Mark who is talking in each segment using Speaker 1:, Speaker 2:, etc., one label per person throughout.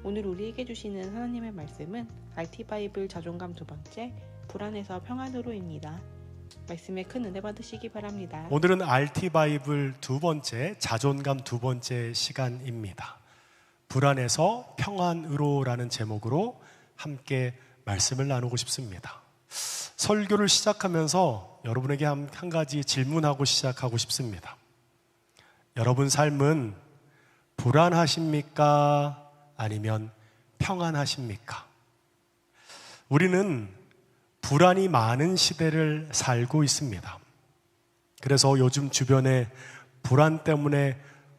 Speaker 1: 오늘 우리에게 주시는 하나님의 말씀은 RT 바이블 자존감 2번째 불안에서 평안으로입니다. 말씀에 큰 은혜 받으시기 바랍니다.
Speaker 2: 오늘은 RT 바이블 2번째 자존감 2번째 시간입니다. 불안에서 평안으로라는 제목으로 함께 말씀을 나누고 싶습니다. 설교를 시작하면서 여러분에게 한 가지 질문하고 시작하고 싶습니다. 여러분 삶은 불안하십니까? 아니면 평안하십니까? 우리는 불안이 많은 시대를 살고 있습니다. 그래서 요즘 주변에 불안 때문에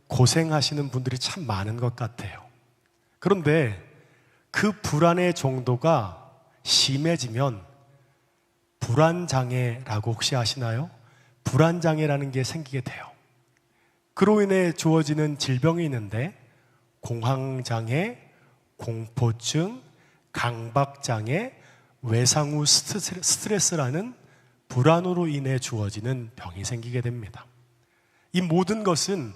Speaker 2: 고생하시는 분들이 참 많은 것 같아요. 그런데 그 불안의 정도가 심해지면 불안장애라고 혹시 아시나요? 불안장애라는 게 생기게 돼요. 그로 인해 주어지는 질병이 있는데 공황장애, 공포증, 강박장애, 외상 후 스트레스라는 불안으로 인해 주어지는 병이 생기게 됩니다. 이 모든 것은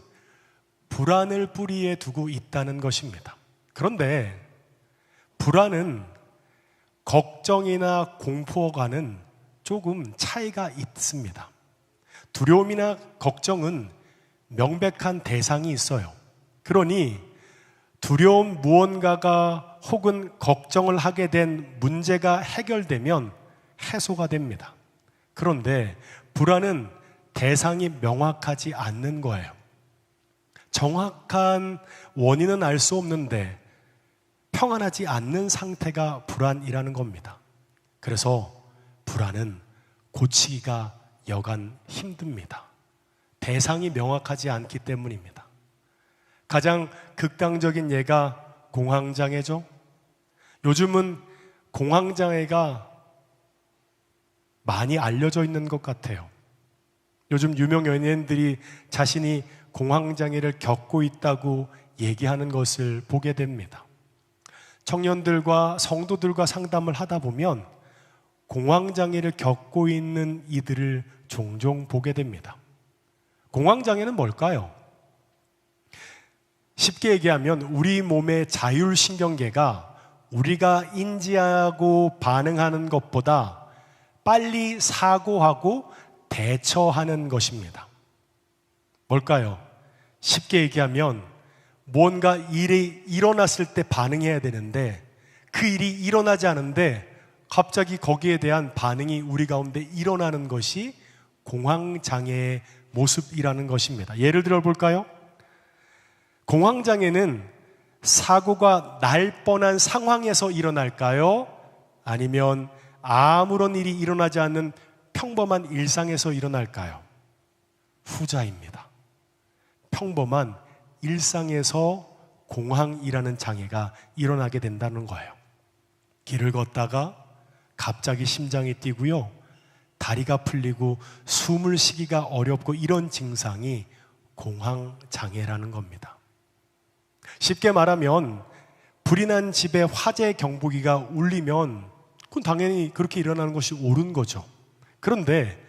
Speaker 2: 불안을 뿌리에 두고 있다는 것입니다. 그런데 불안은 걱정이나 공포와는 조금 차이가 있습니다. 두려움이나 걱정은 명백한 대상이 있어요. 그러니 두려움 무언가가 혹은 걱정을 하게 된 문제가 해결되면 해소가 됩니다. 그런데 불안은 대상이 명확하지 않는 거예요. 정확한 원인은 알 수 없는데 평안하지 않는 상태가 불안이라는 겁니다. 그래서 불안은 고치기가 여간 힘듭니다. 대상이 명확하지 않기 때문입니다. 가장 극단적인 예가 공황장애죠. 요즘은 공황장애가 많이 알려져 있는 것 같아요. 요즘 유명 연예인들이 자신이 공황장애를 겪고 있다고 얘기하는 것을 보게 됩니다. 청년들과 성도들과 상담을 하다 보면 공황장애를 겪고 있는 이들을 종종 보게 됩니다. 공황장애는 뭘까요? 쉽게 얘기하면 우리 몸의 자율신경계가 우리가 인지하고 반응하는 것보다 빨리 사고하고 대처하는 것입니다. 뭘까요? 쉽게 얘기하면 뭔가 일이 일어났을 때 반응해야 되는데 그 일이 일어나지 않은데 갑자기 거기에 대한 반응이 우리 가운데 일어나는 것이 공황장애의 모습이라는 것입니다. 예를 들어 볼까요? 공황장애는 사고가 날 뻔한 상황에서 일어날까요? 아니면 아무런 일이 일어나지 않는 평범한 일상에서 일어날까요? 후자입니다. 평범한 일상에서 공황이라는 장애가 일어나게 된다는 거예요. 길을 걷다가 갑자기 심장이 뛰고요. 다리가 풀리고 숨을 쉬기가 어렵고 이런 증상이 공황장애라는 겁니다. 쉽게 말하면 불이 난 집에 화재 경보기가 울리면 그건 당연히 그렇게 일어나는 것이 옳은 거죠. 그런데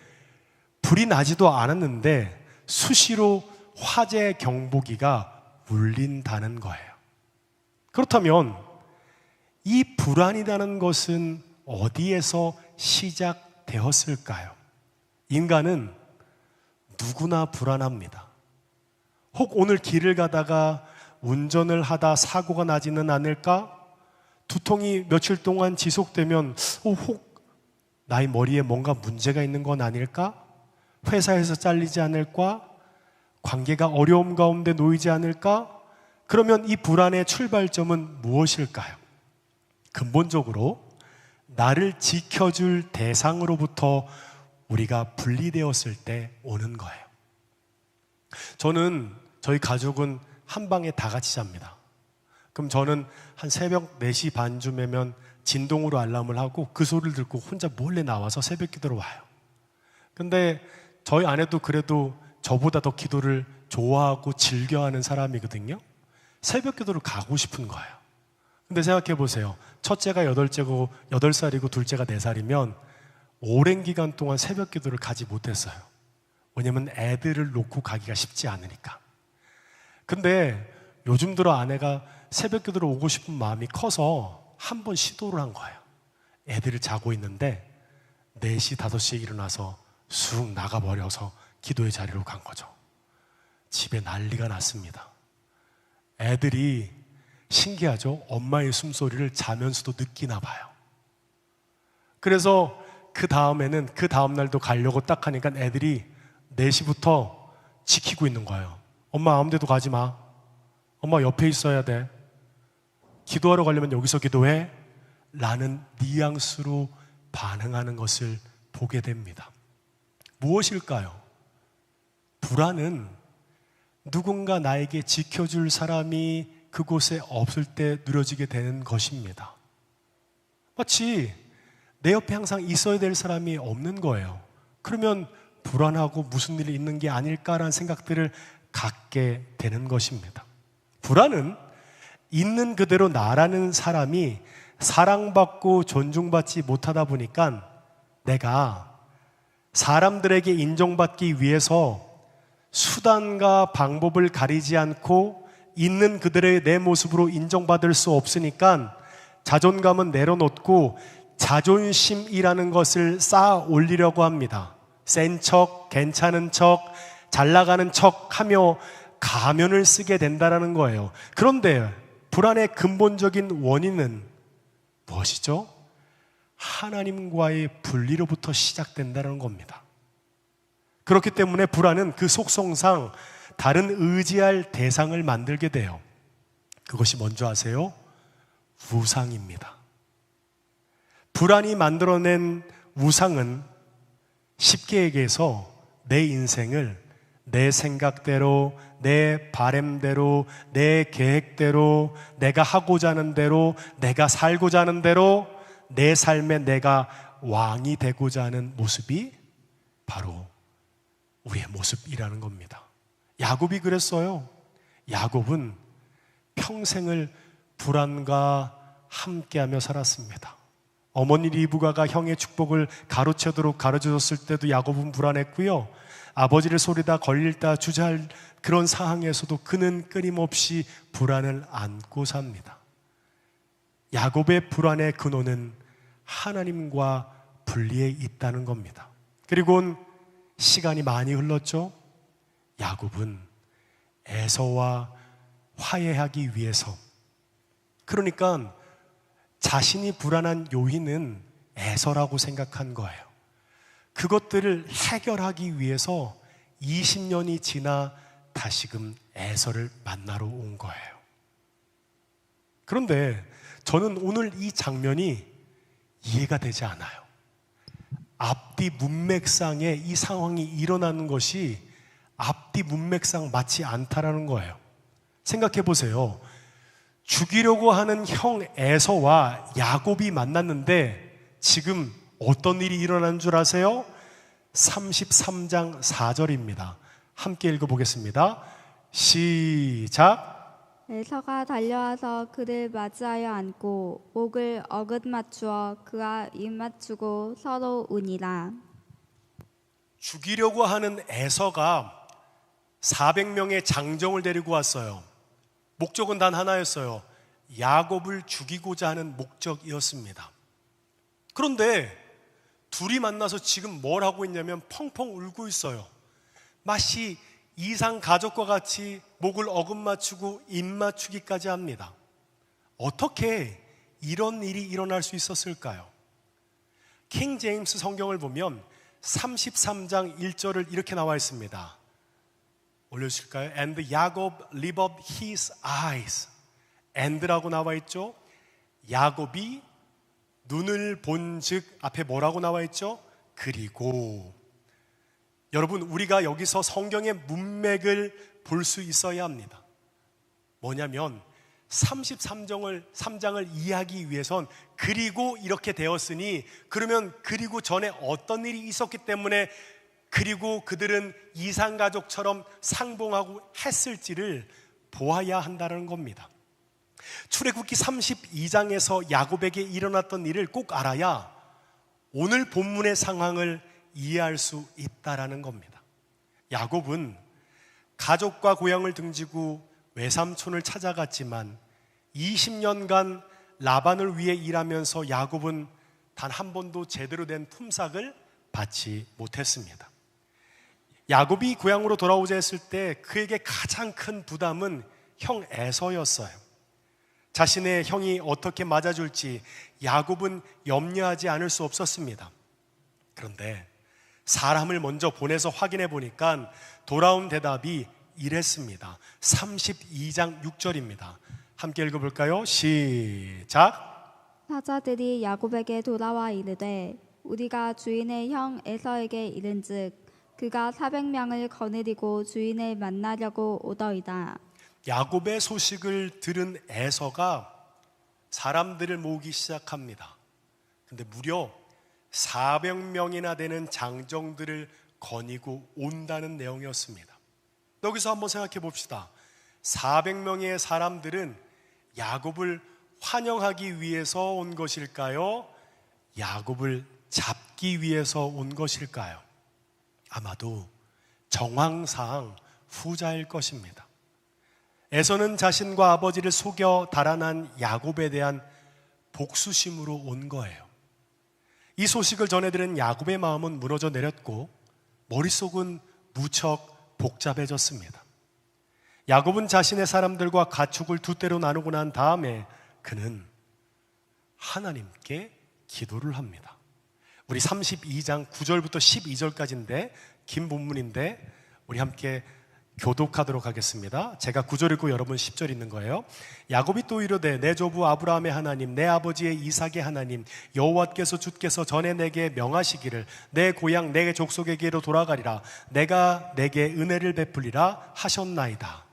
Speaker 2: 불이 나지도 않았는데 수시로 화재 경보기가 울린다는 거예요. 그렇다면 이 불안이라는 것은 어디에서 시작되었을까요? 인간은 누구나 불안합니다. 혹 오늘 길을 가다가 운전을 하다 사고가 나지는 않을까? 두통이 며칠 동안 지속되면 혹 나의 머리에 뭔가 문제가 있는 건 아닐까? 회사에서 잘리지 않을까? 관계가 어려움 가운데 놓이지 않을까? 그러면 이 불안의 출발점은 무엇일까요? 근본적으로 나를 지켜줄 대상으로부터 우리가 분리되었을 때 오는 거예요. 저희 가족은 한 방에 다 같이 잡니다. 그럼 저는 한 새벽 4시 반쯤이면 진동으로 알람을 하고 그 소리를 듣고 혼자 몰래 나와서 새벽 기도로 와요. 근데 저희 아내도 그래도 저보다 더 기도를 좋아하고 즐겨하는 사람이거든요. 새벽 기도를 가고 싶은 거예요. 근데 생각해 보세요. 첫째가 8살이고 둘째가 4살이면 오랜 기간 동안 새벽 기도를 가지 못했어요. 왜냐면 애들을 놓고 가기가 쉽지 않으니까. 근데 요즘 들어 아내가 새벽 기도로 오고 싶은 마음이 커서 한 번 시도를 한 거예요. 애들이 자고 있는데 4시, 5시에 일어나서 쑥 나가버려서 기도의 자리로 간 거죠. 집에 난리가 났습니다. 애들이 신기하죠? 엄마의 숨소리를 자면서도 느끼나 봐요. 그래서 그 다음에는 그 다음날도 가려고 딱 하니까 애들이 4시부터 지키고 있는 거예요. 엄마 아무 데도 가지 마. 엄마 옆에 있어야 돼. 기도하러 가려면 여기서 기도해. 라는 뉘앙스로 반응하는 것을 보게 됩니다. 무엇일까요? 불안은 누군가 나에게 지켜줄 사람이 그곳에 없을 때 누려지게 되는 것입니다. 마치 내 옆에 항상 있어야 될 사람이 없는 거예요. 그러면 불안하고 무슨 일이 있는 게 아닐까라는 생각들을 갖게 되는 것입니다. 불안은 있는 그대로 나라는 사람이 사랑받고 존중받지 못하다 보니까 내가 사람들에게 인정받기 위해서 수단과 방법을 가리지 않고 있는 그대로의 내 모습으로 인정받을 수 없으니까 자존감은 내려놓고 자존심이라는 것을 쌓아 올리려고 합니다. 센 척, 괜찮은 척, 잘 나가는 척 하며 가면을 쓰게 된다는 거예요. 그런데 불안의 근본적인 원인은 무엇이죠? 하나님과의 분리로부터 시작된다는 겁니다. 그렇기 때문에 불안은 그 속성상 다른 의지할 대상을 만들게 돼요. 그것이 뭔지 아세요? 우상입니다. 불안이 만들어낸 우상은 쉽게 얘기해서 내 인생을 내 생각대로, 내 바램대로, 내 계획대로, 내가 하고자 하는 대로, 내가 살고자 하는 대로 내 삶에 내가 왕이 되고자 하는 모습이 바로 우리의 모습이라는 겁니다. 야곱이 그랬어요. 야곱은 평생을 불안과 함께하며 살았습니다. 어머니 리브가가 형의 축복을 가로채도록 가르쳐줬을 때도 야곱은 불안했고요. 아버지를 소리다 걸릴다 주저할 그런 상황에서도 그는 끊임없이 불안을 안고 삽니다. 야곱의 불안의 근원은 하나님과 분리해 있다는 겁니다. 그리고 시간이 많이 흘렀죠. 야곱은 에서와 화해하기 위해서, 그러니까 자신이 불안한 요인은 에서라고 생각한 거예요. 그것들을 해결하기 위해서 20년이 지나 다시금 에서를 만나러 온 거예요. 그런데 저는 오늘 이 장면이 이해가 되지 않아요. 앞뒤 문맥상에 이 상황이 일어나는 것이 앞뒤 문맥상 맞지 않다라는 거예요. 생각해 보세요. 죽이려고 하는 형 에서와 야곱이 만났는데 지금 어떤 일이 일어난 줄 아세요? 33장 4절입니다. 함께 읽어보겠습니다. 시작.
Speaker 3: 에서가 달려와서 그를 맞이하여 안고 목을 어긋맞추어 그와 입맞추고 서로 우니라.
Speaker 2: 죽이려고 하는 에서가 400명의 장정을 데리고 왔어요. 목적은 단 하나였어요. 야곱을 죽이고자 하는 목적이었습니다. 그런데 둘이 만나서 지금 뭘 하고 있냐면 펑펑 울고 있어요. 마치 이상 가족과 같이 목을 어긋맞추고 입맞추기까지 합니다. 어떻게 이런 일이 일어날 수 있었을까요? 킹 제임스 성경을 보면 33장 1절을 이렇게 나와 있습니다. 올려주실까요? And Jacob lifted up his eyes. and라고 나와 있죠. 야곱이 눈을 본즉 앞에 뭐라고 나와 있죠? 그리고. 여러분, 우리가 여기서 성경의 문맥을 볼 수 있어야 합니다. 뭐냐면 33장을 이해하기 위해선 그리고 이렇게 되었으니, 그러면 그리고 전에 어떤 일이 있었기 때문에 그리고 그들은 이상가족처럼 상봉하고 했을지를 보아야 한다는 겁니다. 출애굽기 32장에서 야곱에게 일어났던 일을 꼭 알아야 오늘 본문의 상황을 이해할 수 있다라는 겁니다. 야곱은 가족과 고향을 등지고 외삼촌을 찾아갔지만 20년간 라반을 위해 일하면서 야곱은 단 한 번도 제대로 된 품삯을 받지 못했습니다. 야곱이 고향으로 돌아오자 했을 때 그에게 가장 큰 부담은 형 에서였어요. 자신의 형이 어떻게 맞아줄지 야곱은 염려하지 않을 수 없었습니다. 그런데 사람을 먼저 보내서 확인해 보니까 돌아온 대답이 이랬습니다. 32장 6절입니다. 함께 읽어볼까요? 시작.
Speaker 3: 사자들이 야곱에게 돌아와 이르되 우리가 주인의 형 에서에게 이른즉 그가 400명을 거느리고 주인을 만나려고 오더이다.
Speaker 2: 야곱의 소식을 들은 에서가 사람들을 모으기 시작합니다. 근데 무려 400명이나 되는 장정들을 거니고 온다는 내용이었습니다. 여기서 한번 생각해 봅시다. 400명의 사람들은 야곱을 환영하기 위해서 온 것일까요? 야곱을 잡기 위해서 온 것일까요? 아마도 정황상 후자일 것입니다. 에서는 자신과 아버지를 속여 달아난 야곱에 대한 복수심으로 온 거예요. 이 소식을 전해들은 야곱의 마음은 무너져 내렸고 머릿속은 무척 복잡해졌습니다. 야곱은 자신의 사람들과 가축을 두 떼로 나누고 난 다음에 그는 하나님께 기도를 합니다. 우리 32장 9절부터 12절까지인데 긴 본문인데 우리 함께 교독하도록 하겠습니다. 제가 9절 읽고 여러분 10절 읽는 거예요. 야곱이 또 이르되 내 조부 아브라함의 하나님 내 아버지의 이삭의 하나님 여호와께서 주께서 전에 내게 명하시기를 내 고향 내 족속에게로 돌아가리라 내가 내게 은혜를 베풀리라 하셨나이다.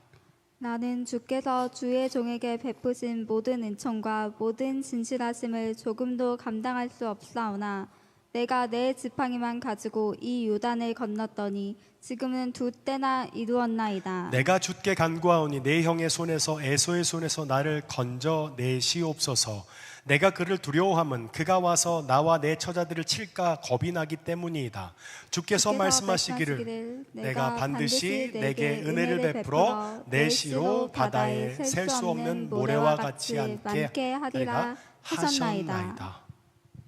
Speaker 3: 나는 주께서 주의 종에게 베푸신 모든 은총과 모든 진실하심을 조금도 감당할 수 없사오나 내가 내 지팡이만 가지고 이 요단을 건넜더니 지금은 두 때나 이루었나이다.
Speaker 2: 내가 주께 간구하오니 내 형의 손에서 에서의 손에서 나를 건져 내시옵소서. 내가 그를 두려워함은 그가 와서 나와 내 처자들을 칠까 겁이 나기 때문이다. 주께서 말씀하시기를 내가 반드시 내게 은혜를 베풀어 내 시로 바다에 셀 수 없는 모래와 같지 않게 하리라 하셨나이다.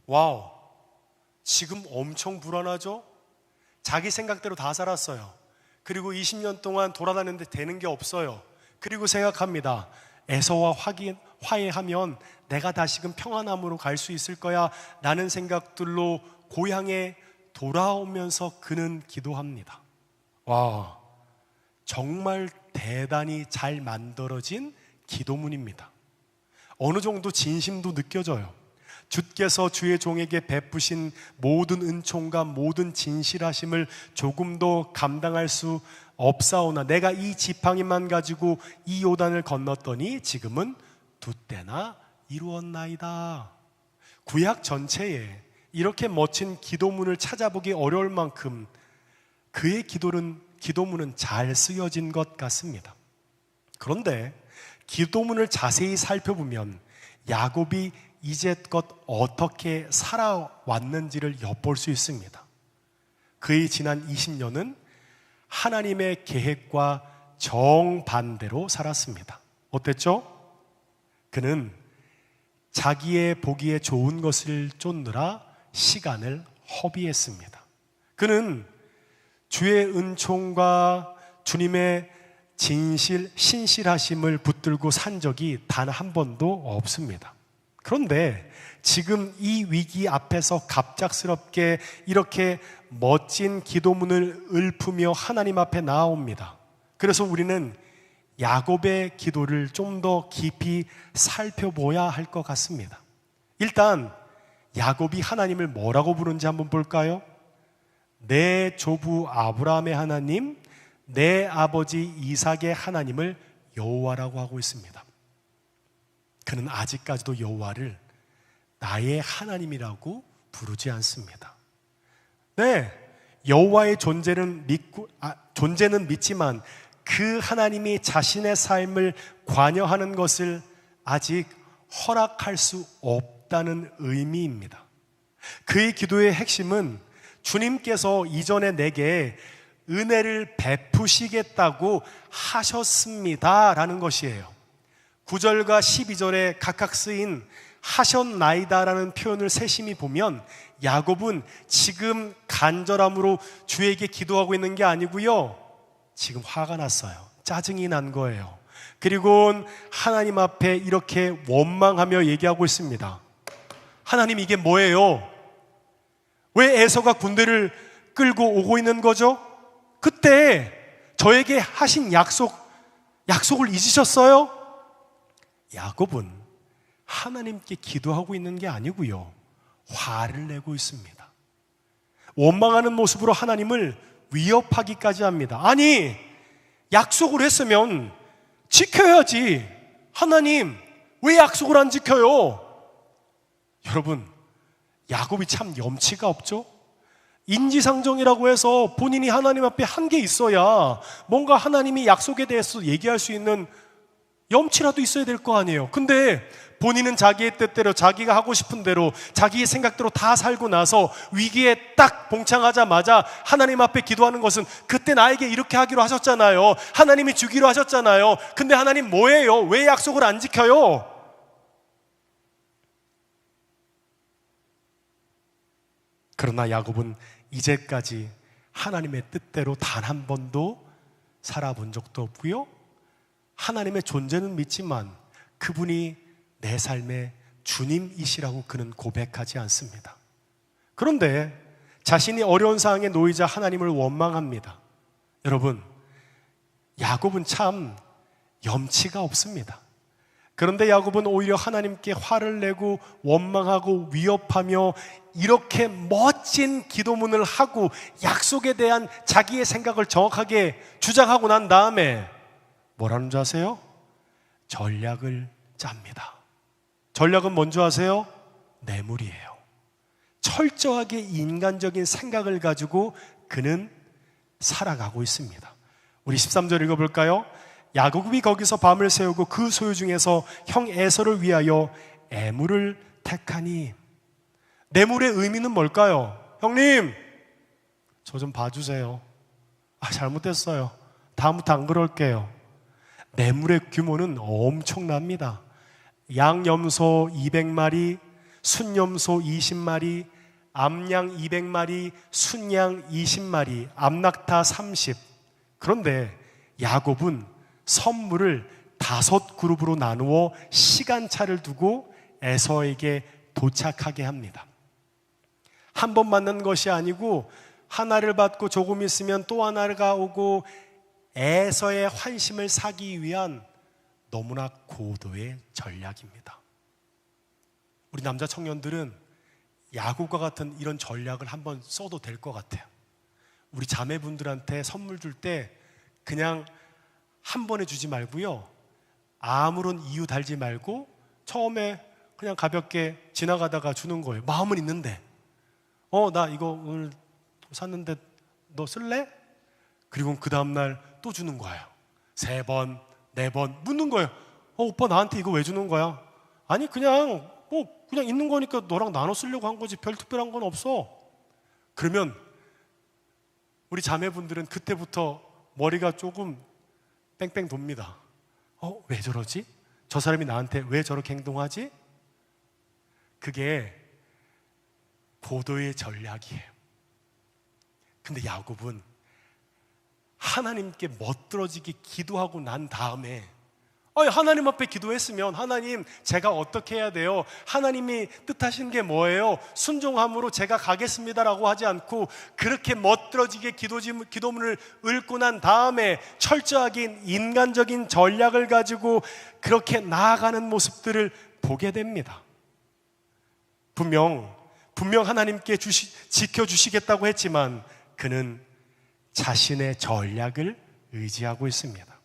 Speaker 2: 와우, 지금 엄청 불안하죠? 자기 생각대로 다 살았어요. 그리고 20년 동안 돌아다녔는데 되는 게 없어요. 그리고 생각합니다. 에서와 화해하면 내가 다시금 평안함으로 갈 수 있을 거야 라는 생각들로 고향에 돌아오면서 그는 기도합니다. 와, 정말 대단히 잘 만들어진 기도문입니다. 어느 정도 진심도 느껴져요. 주께서 주의 종에게 베푸신 모든 은총과 모든 진실하심을 조금도 감당할 수 없사오나 내가 이 지팡이만 가지고 이 요단을 건넜더니 지금은 두 때나 이루었나이다. 구약 전체에 이렇게 멋진 기도문을 찾아보기 어려울 만큼 그의 기도문은 잘 쓰여진 것 같습니다. 그런데 기도문을 자세히 살펴보면 야곱이 이제껏 어떻게 살아왔는지를 엿볼 수 있습니다. 그의 지난 20년은 하나님의 계획과 정반대로 살았습니다. 어땠죠? 그는 자기의 보기에 좋은 것을 쫓느라 시간을 허비했습니다. 그는 주의 은총과 주님의 신실하심을 붙들고 산 적이 단 한 번도 없습니다. 그런데 지금 이 위기 앞에서 갑작스럽게 이렇게 멋진 기도문을 읊으며 하나님 앞에 나아옵니다. 그래서 우리는 야곱의 기도를 좀 더 깊이 살펴봐야 할 것 같습니다. 일단 야곱이 하나님을 뭐라고 부른지 한번 볼까요? 내 조부 아브라함의 하나님, 내 아버지 이삭의 하나님을 여호와라고 하고 있습니다. 그는 아직까지도 여호와를 나의 하나님이라고 부르지 않습니다. 네, 여호와의 존재는 믿지만 그 하나님이 자신의 삶을 관여하는 것을 아직 허락할 수 없다는 의미입니다. 그의 기도의 핵심은 주님께서 이전에 내게 은혜를 베푸시겠다고 하셨습니다라는 것이에요. 9절과 12절에 각각 쓰인 하셨나이다라는 표현을 세심히 보면 야곱은 지금 간절함으로 주에게 기도하고 있는 게 아니고요, 지금 화가 났어요. 짜증이 난 거예요. 그리고 하나님 앞에 이렇게 원망하며 얘기하고 있습니다. 하나님, 이게 뭐예요? 왜 에서가 군대를 끌고 오고 있는 거죠? 그때 저에게 하신 약속을 잊으셨어요? 야곱은 하나님께 기도하고 있는 게 아니고요, 화를 내고 있습니다. 원망하는 모습으로 하나님을 위협하기까지 합니다. 아니, 약속을 했으면 지켜야지. 하나님, 왜 약속을 안 지켜요? 여러분, 야곱이 참 염치가 없죠? 인지상정이라고 해서 본인이 하나님 앞에 한 게 있어야 뭔가 하나님이 약속에 대해서 얘기할 수 있는 염치라도 있어야 될 거 아니에요. 근데 본인은 자기의 뜻대로, 자기가 하고 싶은 대로, 자기의 생각대로 다 살고 나서 위기에 딱 봉착하자마자 하나님 앞에 기도하는 것은, 그때 나에게 이렇게 하기로 하셨잖아요, 하나님이 주기로 하셨잖아요, 근데 하나님 뭐예요? 왜 약속을 안 지켜요? 그러나 야곱은 이제까지 하나님의 뜻대로 단 한 번도 살아본 적도 없고요, 하나님의 존재는 믿지만 그분이 내 삶의 주님이시라고 그는 고백하지 않습니다. 그런데 자신이 어려운 상황에 놓이자 하나님을 원망합니다. 여러분, 야곱은 참 염치가 없습니다. 그런데 야곱은 오히려 하나님께 화를 내고 원망하고 위협하며 이렇게 멋진 기도문을 하고 약속에 대한 자기의 생각을 정확하게 주장하고 난 다음에 뭐라는 줄 아세요? 전략을 짭니다. 전략은 뭔지 아세요? 뇌물이에요. 철저하게 인간적인 생각을 가지고 그는 살아가고 있습니다. 우리 13절 읽어볼까요? 야곱이 거기서 밤을 새우고 그 소유 중에서 형 에서를 위하여 애물을 택하니. 뇌물의 의미는 뭘까요? 형님, 저 좀 봐주세요. 잘못됐어요. 다음부터 안 그럴게요. 뇌물의 규모는 엄청납니다. 양염소 200마리, 순염소 20마리, 암양 200마리, 순양 20마리, 암낙타 30. 그런데 야곱은 선물을 5그룹으로 나누어 시간차를 두고 에서에게 도착하게 합니다. 한 번 만난 것이 아니고 하나를 받고 조금 있으면 또 하나가 오고 에서의 환심을 사기 위한 너무나 고도의 전략입니다. 우리 남자 청년들은 야곱과 같은 이런 전략을 한번 써도 될 것 같아요. 우리 자매분들한테 선물 줄 때 그냥 한 번에 주지 말고요, 아무런 이유 달지 말고 처음에 그냥 가볍게 지나가다가 주는 거예요. 마음은 있는데, 나 이거 오늘 샀는데 너 쓸래? 그리고 그 다음날 또 주는 거예요. 3번, 4번 묻는 거예요. 오빠 나한테 이거 왜 주는 거야? 아니 그냥 그냥 있는 거니까 너랑 나눠 쓰려고 한 거지, 별 특별한 건 없어. 그러면 우리 자매분들은 그때부터 머리가 조금 뺑뺑 돕니다. 왜 저러지? 저 사람이 나한테 왜 저렇게 행동하지? 그게 고도의 전략이에요. 근데 야곱은 하나님께 멋들어지게 기도하고 난 다음에, 하나님 앞에 기도했으면 하나님 제가 어떻게 해야 돼요? 하나님이 뜻하신 게 뭐예요? 순종함으로 제가 가겠습니다라고 하지 않고 그렇게 멋들어지게 기도문을 읽고 난 다음에 철저하게 인간적인 전략을 가지고 그렇게 나아가는 모습들을 보게 됩니다. 분명 하나님께 지켜주시겠다고 했지만 그는 자신의 전략을 의지하고 있습니다.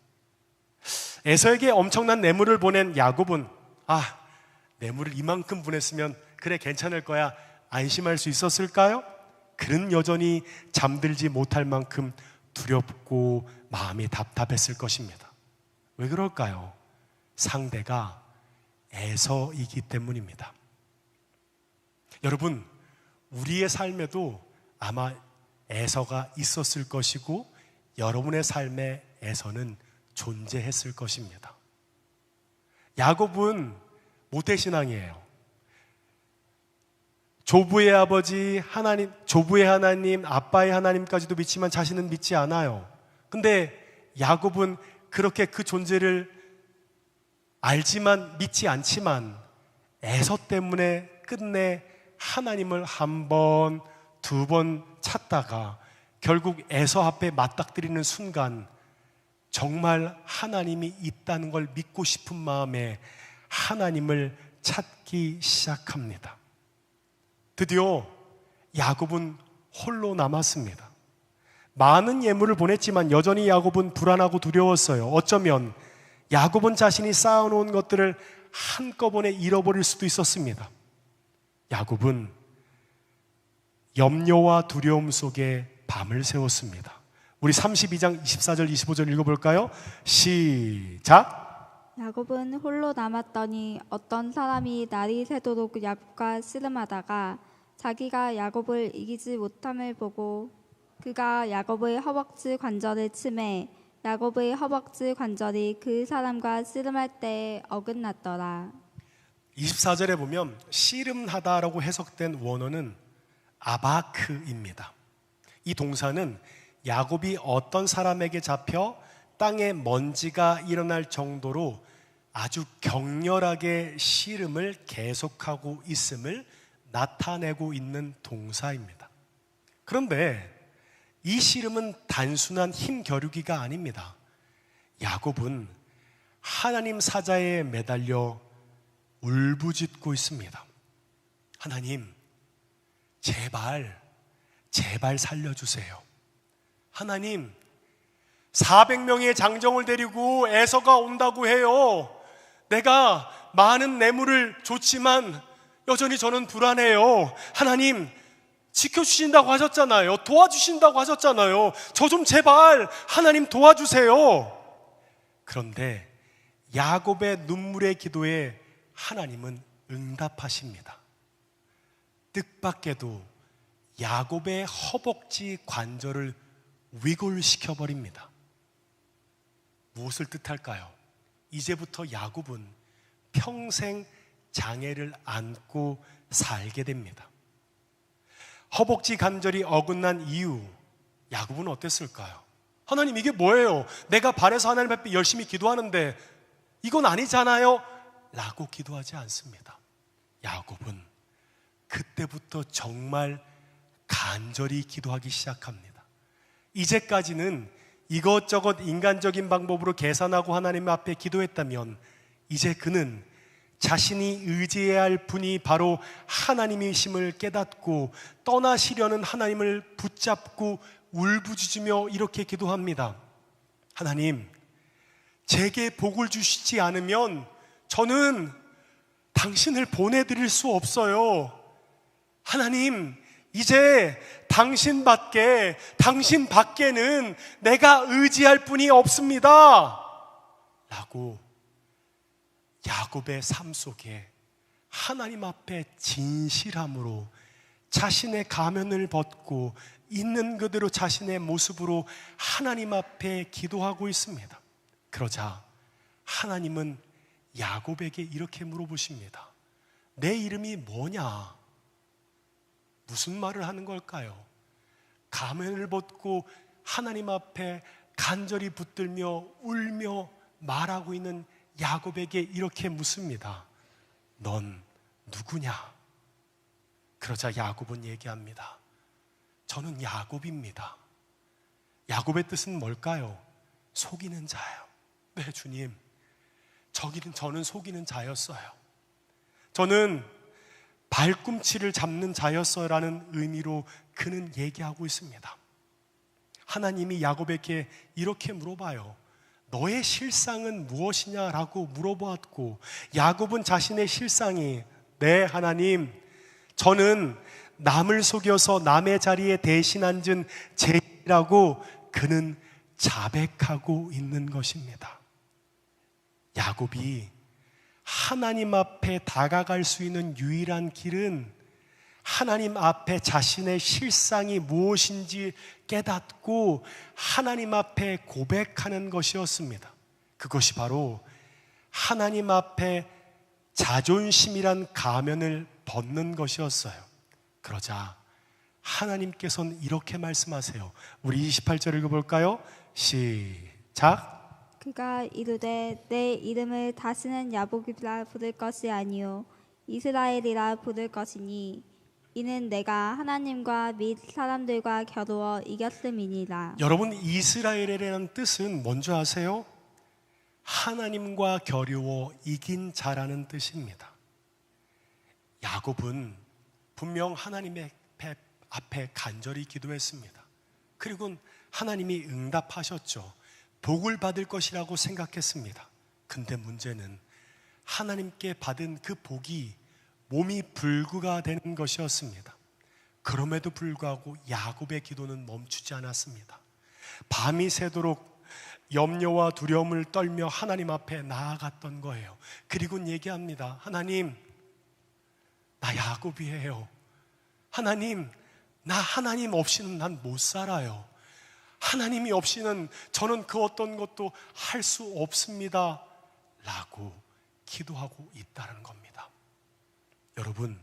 Speaker 2: 에서에게 엄청난 뇌물을 보낸 야곱은 뇌물을 이만큼 보냈으면 그래 괜찮을 거야 안심할 수 있었을까요? 그는 여전히 잠들지 못할 만큼 두렵고 마음이 답답했을 것입니다. 왜 그럴까요? 상대가 에서이기 때문입니다. 여러분, 우리의 삶에도 아마 에서가 있었을 것이고 여러분의 삶에 에서는 존재했을 것입니다. 야곱은 모태신앙이에요. 조부의 아버지 하나님, 조부의 하나님, 아빠의 하나님까지도 믿지만 자신은 믿지 않아요. 근데 야곱은 그렇게 그 존재를 알지만 믿지 않지만 에서 때문에 끝내 하나님을 한 번, 두 번 찾다가 결국 에서 앞에 맞닥뜨리는 순간 정말 하나님이 있다는 걸 믿고 싶은 마음에 하나님을 찾기 시작합니다. 드디어 야곱은 홀로 남았습니다. 많은 예물을 보냈지만 여전히 야곱은 불안하고 두려웠어요. 어쩌면 야곱은 자신이 쌓아놓은 것들을 한꺼번에 잃어버릴 수도 있었습니다. 야곱은 염려와 두려움 속에 밤을 새웠습니다. 우리 32장 24절 25절 읽어볼까요? 시작!
Speaker 3: 야곱은 홀로 남았더니 어떤 사람이 날이 새도록 야곱과 씨름하다가 자기가 야곱을 이기지 못함을 보고 그가 야곱의 허벅지 관절을 치매 야곱의 허벅지 관절이 그 사람과 씨름할 때에 어긋났더라.
Speaker 2: 24절에 보면 씨름하다라고 해석된 원어는 아바크입니다. 이 동사는 야곱이 어떤 사람에게 잡혀 땅에 먼지가 일어날 정도로 아주 격렬하게 씨름을 계속하고 있음을 나타내고 있는 동사입니다. 그런데 이 씨름은 단순한 힘 겨루기가 아닙니다. 야곱은 하나님 사자에 매달려 울부짖고 있습니다. 하나님, 제발 살려주세요. 하나님, 400명의 장정을 데리고 에서가 온다고 해요. 내가 많은 뇌물을 줬지만 여전히 저는 불안해요. 하나님, 지켜주신다고 하셨잖아요. 도와주신다고 하셨잖아요. 저 좀 제발 하나님 도와주세요. 그런데 야곱의 눈물의 기도에 하나님은 응답하십니다. 뜻밖에도 야곱의 허벅지 관절을 위골시켜버립니다. 무엇을 뜻할까요? 이제부터 야곱은 평생 장애를 안고 살게 됩니다. 허벅지 관절이 어긋난 이유, 야곱은 어땠을까요? 하나님, 이게 뭐예요? 내가 발에서 하나님 앞에 열심히 기도하는데 이건 아니잖아요? 라고 기도하지 않습니다. 야곱은 그때부터 정말 간절히 기도하기 시작합니다. 이제까지는 이것저것 인간적인 방법으로 계산하고 하나님 앞에 기도했다면 이제 그는 자신이 의지해야 할 분이 바로 하나님이심을 깨닫고 떠나시려는 하나님을 붙잡고 울부짖으며 이렇게 기도합니다. 하나님, 제게 복을 주시지 않으면 저는 당신을 보내드릴 수 없어요. 하나님, 이제 당신 밖에는 내가 의지할 분이 없습니다. 라고 야곱의 삶 속에 하나님 앞에 진실함으로 자신의 가면을 벗고 있는 그대로 자신의 모습으로 하나님 앞에 기도하고 있습니다. 그러자 하나님은 야곱에게 이렇게 물어보십니다. 내 이름이 뭐냐? 무슨 말을 하는 걸까요? 가면을 벗고 하나님 앞에 간절히 붙들며 울며 말하고 있는 야곱에게 이렇게 묻습니다. 넌 누구냐? 그러자 야곱은 얘기합니다. 저는 야곱입니다. 야곱의 뜻은 뭘까요? 속이는 자예요. 네, 주님. 저는 속이는 자였어요. 저는 발꿈치를 잡는 자였어라는 의미로 그는 얘기하고 있습니다. 하나님이 야곱에게 이렇게 물어봐요. 너의 실상은 무엇이냐라고 물어보았고 야곱은 자신의 실상이 네 하나님, 저는 남을 속여서 남의 자리에 대신 앉은 죄라고 그는 자백하고 있는 것입니다. 야곱이 하나님 앞에 다가갈 수 있는 유일한 길은 하나님 앞에 자신의 실상이 무엇인지 깨닫고 하나님 앞에 고백하는 것이었습니다. 그것이 바로 하나님 앞에 자존심이란 가면을 벗는 것이었어요. 그러자 하나님께서는 이렇게 말씀하세요. 우리 28절 읽어볼까요? 시작.
Speaker 3: 그가 이르되 내 이름을 다시는 야곱이라 부를 것이 아니요 이스라엘이라 부를 것이니 이는 내가 하나님과 및 사람들과 겨루어 이겼음이니라.
Speaker 2: 여러분, 이스라엘이라는 뜻은 뭔지 아세요? 하나님과 겨루어 이긴 자라는 뜻입니다. 야곱은 분명 하나님의 앞에 간절히 기도했습니다. 그리고 하나님이 응답하셨죠. 복을 받을 것이라고 생각했습니다. 근데 문제는 하나님께 받은 그 복이 몸이 불구가 되는 것이었습니다. 그럼에도 불구하고 야곱의 기도는 멈추지 않았습니다. 밤이 새도록 염려와 두려움을 떨며 하나님 앞에 나아갔던 거예요. 그리고 얘기합니다. 하나님, 나 야곱이에요. 하나님, 나 하나님 없이는 난 못 살아요. 하나님이 없이는 저는 그 어떤 것도 할 수 없습니다 라고 기도하고 있다는 겁니다. 여러분,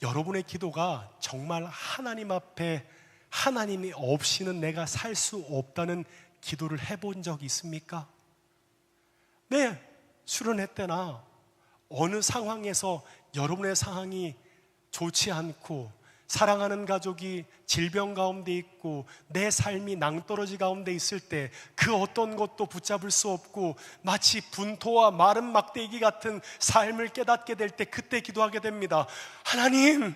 Speaker 2: 여러분의 기도가 정말 하나님 앞에 하나님이 없이는 내가 살 수 없다는 기도를 해본 적이 있습니까? 네, 수련회 때나 어느 상황에서 여러분의 상황이 좋지 않고 사랑하는 가족이 질병 가운데 있고 내 삶이 낭떠러지 가운데 있을 때 그 어떤 것도 붙잡을 수 없고 마치 분토와 마른 막대기 같은 삶을 깨닫게 될 때 그때 기도하게 됩니다. 하나님,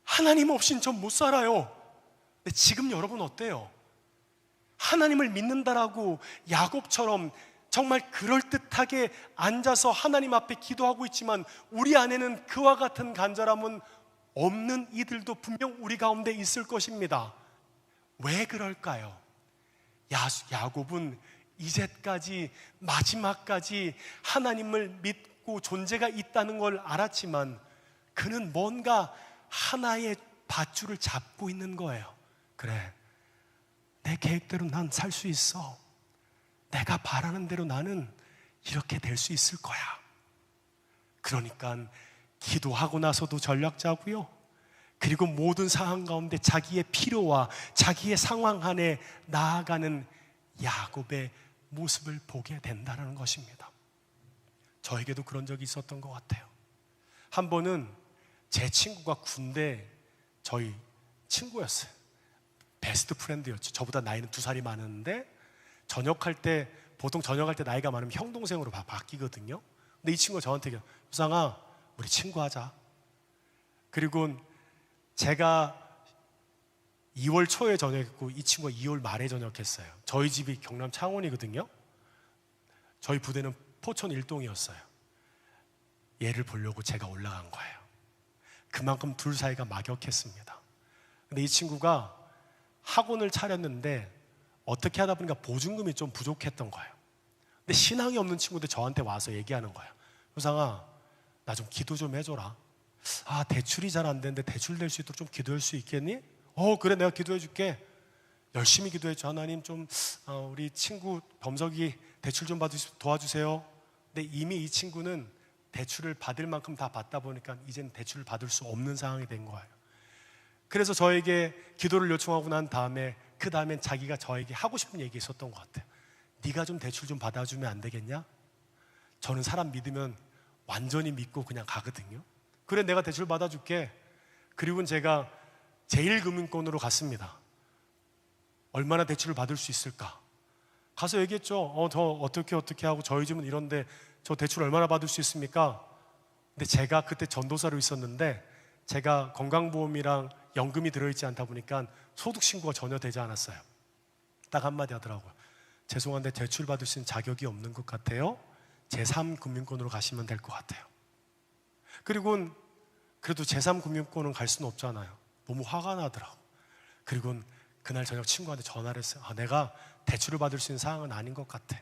Speaker 2: 하나님 없인 전 못 살아요. 근데 지금 여러분 어때요? 하나님을 믿는다라고 야곱처럼 정말 그럴듯하게 앉아서 하나님 앞에 기도하고 있지만 우리 안에는 그와 같은 간절함은 없는 이들도 분명 우리 가운데 있을 것입니다. 왜 그럴까요? 야곱은 이제까지 마지막까지 하나님을 믿고 존재가 있다는 걸 알았지만 그는 뭔가 하나의 밧줄을 잡고 있는 거예요. 그래, 내 계획대로 난 살 수 있어. 내가 바라는 대로 나는 이렇게 될 수 있을 거야. 그러니까 기도하고 나서도 전략 짜고요. 그리고 모든 상황 가운데 자기의 필요와 자기의 상황 안에 나아가는 야곱의 모습을 보게 된다는 것입니다. 저에게도 그런 적이 있었던 것 같아요. 한 번은 제 친구가 군대 저희 친구였어요. 베스트 프렌드였죠. 저보다 나이는 2살이 많은데 전역할 때 보통 전역할 때 나이가 많으면 형 동생으로 바뀌거든요. 근데 이 친구가 저한테 유상아, 우리 친구하자. 그리고 제가 2월 초에 전역했고 이 친구가 2월 말에 전역했어요. 저희 집이 경남 창원이거든요. 저희 부대는 포천 일동이었어요. 얘를 보려고 제가 올라간 거예요. 그만큼 둘 사이가 막역했습니다. 근데 이 친구가 학원을 차렸는데 어떻게 하다 보니까 보증금이 좀 부족했던 거예요. 근데 신앙이 없는 친구들 저한테 와서 얘기하는 거예요. 유상아, 나 좀 기도 좀 해줘라. 아, 대출이 잘 안 되는데 대출 될 수 있도록 좀 기도할 수 있겠니? 그래, 내가 기도해 줄게. 열심히 기도했죠. 하나님 좀 우리 친구 범석이 대출 좀 도와주세요. 근데 이미 이 친구는 대출을 받을 만큼 다 받다 보니까 이제는 대출을 받을 수 없는 상황이 된 거예요. 그래서 저에게 기도를 요청하고 난 다음에 그 다음엔 자기가 저에게 하고 싶은 얘기 있었던 것 같아요. 네가 좀 대출 좀 받아주면 안 되겠냐? 저는 사람 믿으면 완전히 믿고 그냥 가거든요. 그래, 내가 대출 받아줄게. 그리고 제가 제1금융권으로 갔습니다. 얼마나 대출을 받을 수 있을까? 가서 얘기했죠. 저 어떻게 하고 저희 집은 이런데 저 대출 얼마나 받을 수 있습니까? 근데 제가 그때 전도사로 있었는데 제가 건강보험이랑 연금이 들어있지 않다 보니까 소득신고가 전혀 되지 않았어요. 딱 한마디 하더라고요. 죄송한데 대출 받을 수 있는 자격이 없는 것 같아요. 제3금융권으로 가시면 될 것 같아요. 그리고 그래도 제3금융권은 갈 수는 없잖아요. 너무 화가 나더라고. 그리고 그날 저녁 친구한테 전화를 했어요. 내가 대출을 받을 수 있는 상황은 아닌 것 같아.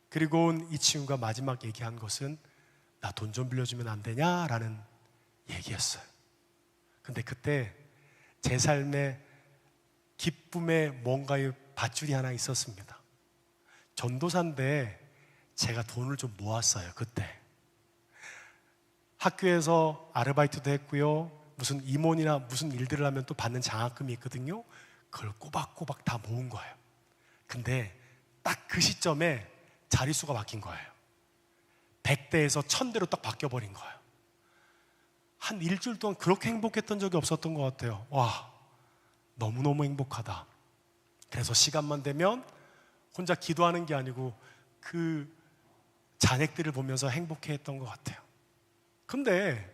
Speaker 2: 그리고 이 친구가 마지막 얘기한 것은 나 돈 좀 빌려주면 안 되냐? 라는 얘기였어요. 근데 그때 제 삶에 기쁨의 뭔가의 밧줄이 하나 있었습니다. 전도사인데 제가 돈을 좀 모았어요. 그때 학교에서 아르바이트도 했고요, 무슨 임원이나 무슨 일들을 하면 또 받는 장학금이 있거든요. 그걸 꼬박꼬박 다 모은 거예요. 근데 딱 그 시점에 자릿수가 바뀐 거예요. 100대에서 1000대로 딱 바뀌어버린 거예요. 한 일주일 동안 그렇게 행복했던 적이 없었던 것 같아요. 와, 너무너무 행복하다. 그래서 시간만 되면 혼자 기도하는 게 아니고 그 잔액들을 보면서 행복해했던 것 같아요. 근데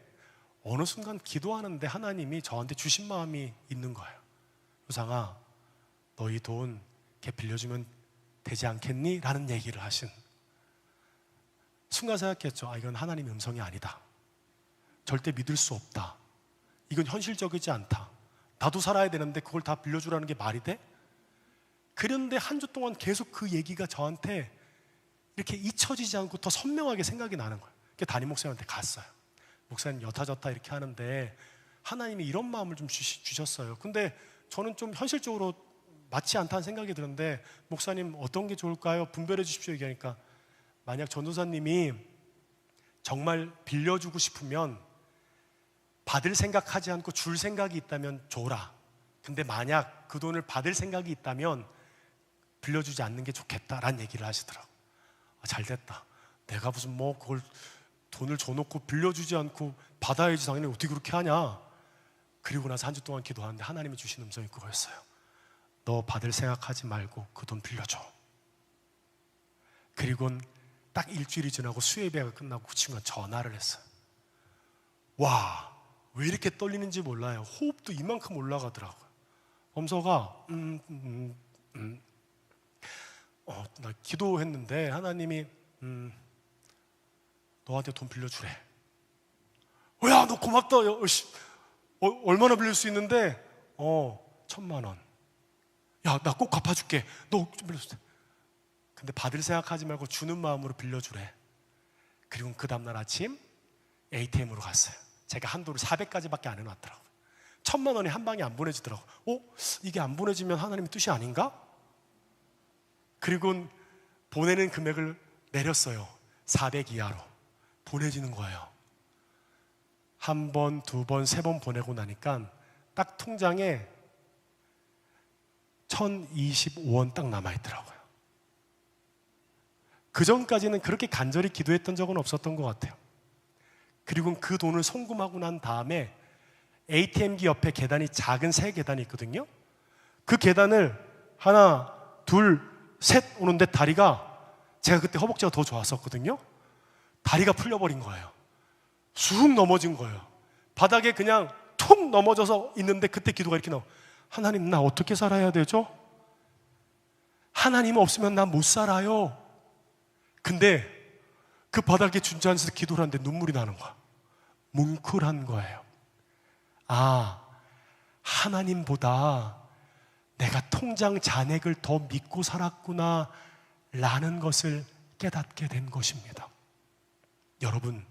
Speaker 2: 어느 순간 기도하는데 하나님이 저한테 주신 마음이 있는 거예요. 유상아, 너희 돈 걔 빌려주면 되지 않겠니? 라는 얘기를 하신 순간 생각했죠. 이건 하나님의 음성이 아니다. 절대 믿을 수 없다. 이건 현실적이지 않다. 나도 살아야 되는데 그걸 다 빌려주라는 게 말이 돼? 그런데 한 주 동안 계속 그 얘기가 저한테 이렇게 잊혀지지 않고 더 선명하게 생각이 나는 거예요. 그래서 담임 목사님한테 갔어요. 목사님 여타저타 이렇게 하는데 하나님이 이런 마음을 좀 주셨어요. 근데 저는 좀 현실적으로 맞지 않다는 생각이 드는데 목사님 어떤 게 좋을까요? 분별해 주십시오 얘기하니까, 만약 전도사님이 정말 빌려주고 싶으면 받을 생각하지 않고 줄 생각이 있다면 줘라. 근데 만약 그 돈을 받을 생각이 있다면 빌려주지 않는 게 좋겠다라는 얘기를 하시더라고요. 잘 됐다. 내가 무슨 뭐 그걸 돈을 줘놓고 빌려주지 않고 받아야지 당연히 어떻게 그렇게 하냐. 그리고 나서 한 주 동안 기도하는데 하나님이 주신 음성이 그거였어요. 너 받을 생각하지 말고 그 돈 빌려줘. 그리고는 딱 일주일이 지나고 수예배가 끝나고 그 친구가 전화를 했어요. 와, 왜 이렇게 떨리는지 몰라요. 호흡도 이만큼 올라가더라고요. 엄서가 나 기도했는데 하나님이 너한테 돈 빌려주래. 야, 너 고맙다. 얼마나 빌릴 수 있는데? 1000만 원. 야, 나 꼭 갚아줄게. 너 좀 빌려주세요. 근데 받을 생각하지 말고 주는 마음으로 빌려주래. 그리고 그 다음날 아침 ATM으로 갔어요. 제가 한도를 400까지밖에 안 해놨더라고요. 1000만 원이 한 방에 안 보내지더라고요. 이게 안 보내지면 하나님의 뜻이 아닌가? 그리고 보내는 금액을 내렸어요. 400 이하로 보내지는 거예요. 한 번, 두 번, 세 번 보내고 나니까 딱 통장에 1025원 딱 남아있더라고요. 그 전까지는 그렇게 간절히 기도했던 적은 없었던 것 같아요. 그리고 그 돈을 송금하고 난 다음에 ATM기 옆에 계단이 작은 세 계단이 있거든요. 그 계단을 하나, 둘, 셋 오는데 다리가, 제가 그때 허벅지가 더 좋았었거든요. 다리가 풀려버린 거예요. 쑥 넘어진 거예요. 바닥에 그냥 툭 넘어져서 있는데 그때 기도가 이렇게 나와. 하나님, 나 어떻게 살아야 되죠? 하나님 없으면 나 못 살아요. 근데 그 바닥에 준지하면서 기도를 하는데 눈물이 나는 거야. 뭉클한 거예요. 하나님보다 내가 통장 잔액을 더 믿고 살았구나 라는 것을 깨닫게 된 것입니다. 여러분,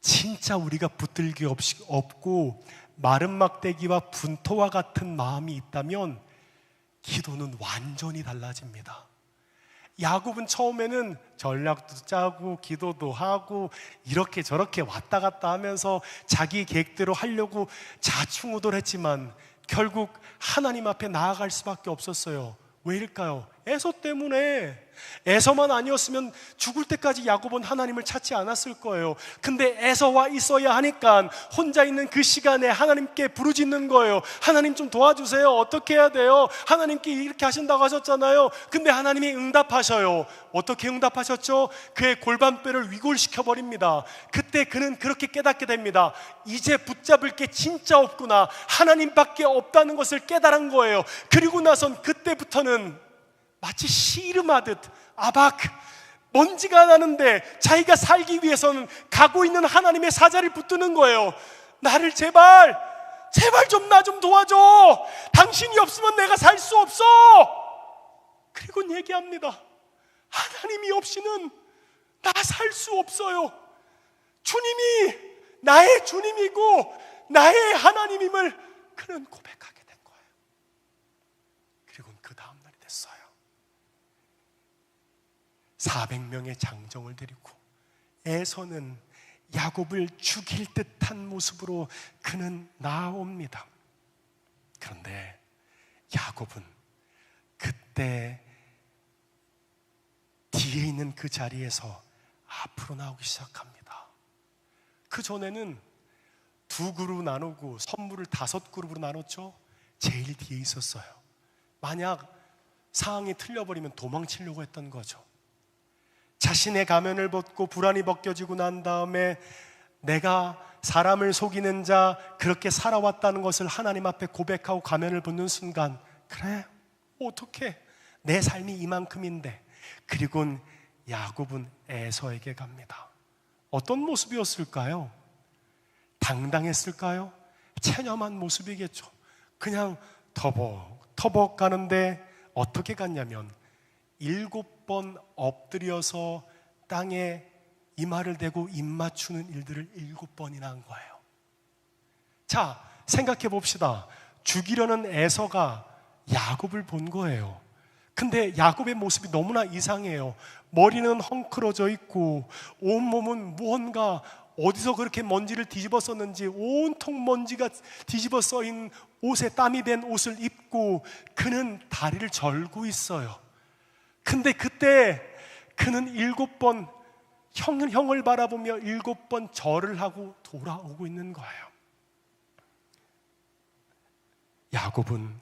Speaker 2: 진짜 우리가 붙들기 없고 마른 막대기와 분토와 같은 마음이 있다면 기도는 완전히 달라집니다. 야곱은 처음에는 전략도 짜고 기도도 하고 이렇게 저렇게 왔다 갔다 하면서 자기 계획대로 하려고 자충우돌했지만 결국 하나님 앞에 나아갈 수밖에 없었어요. 왜일까요? 에서 때문에. 에서만 아니었으면 죽을 때까지 야곱은 하나님을 찾지 않았을 거예요. 근데 에서와 있어야 하니까 혼자 있는 그 시간에 하나님께 부르짖는 거예요. 하나님 좀 도와주세요. 어떻게 해야 돼요? 하나님께 이렇게 하신다고 하셨잖아요. 근데 하나님이 응답하셔요. 어떻게 응답하셨죠? 그의 골반뼈를 위골시켜버립니다. 그때 그는 그렇게 깨닫게 됩니다. 이제 붙잡을 게 진짜 없구나. 하나님밖에 없다는 것을 깨달은 거예요. 그리고 나선 그때부터는 마치 씨름하듯 먼지가 나는데 자기가 살기 위해서는 가고 있는 하나님의 사자를 붙드는 거예요. 나를 제발 좀 나 좀 도와줘. 당신이 없으면 내가 살 수 없어. 그리고 얘기합니다. 하나님이 없이는 나 살 수 없어요. 주님이 나의 주님이고 나의 하나님임을 그는 고백하게 된 거예요. 그리고 그 다음 날이 됐어요. 400명의 장정을 데리고 에서는 야곱을 죽일 듯한 모습으로 그는 나옵니다. 그런데 야곱은 그때 뒤에 있는 그 자리에서 앞으로 나오기 시작합니다. 그 전에는 2그룹 나누고 선물을 5그룹으로 나눴죠. 제일 뒤에 있었어요. 만약 상황이 틀려버리면 도망치려고 했던 거죠. 자신의 가면을 벗고 불안이 벗겨지고 난 다음에 내가 사람을 속이는 자, 그렇게 살아왔다는 것을 하나님 앞에 고백하고 가면을 벗는 순간, 그래, 어떡해, 내 삶이 이만큼인데. 그리고는 야곱은 에서에게 갑니다. 어떤 모습이었을까요? 당당했을까요? 체념한 모습이겠죠. 그냥 터벅터벅 가는데 어떻게 갔냐면 7번 엎드려서 땅에 이마를 대고 입 맞추는 일들을 7번이나 한 거예요. 자, 생각해 봅시다. 죽이려는 에서가 야곱을 본 거예요. 근데 야곱의 모습이 너무나 이상해요. 머리는 헝클어져 있고 온몸은 무언가, 어디서 그렇게 먼지를 뒤집어 썼는지 온통 먼지가 뒤집어 써인 옷에 땀이 밴 옷을 입고 그는 다리를 절고 있어요. 근데 그때 그는 7번 형을 바라보며 7번 절을 하고 돌아오고 있는 거예요. 야곱은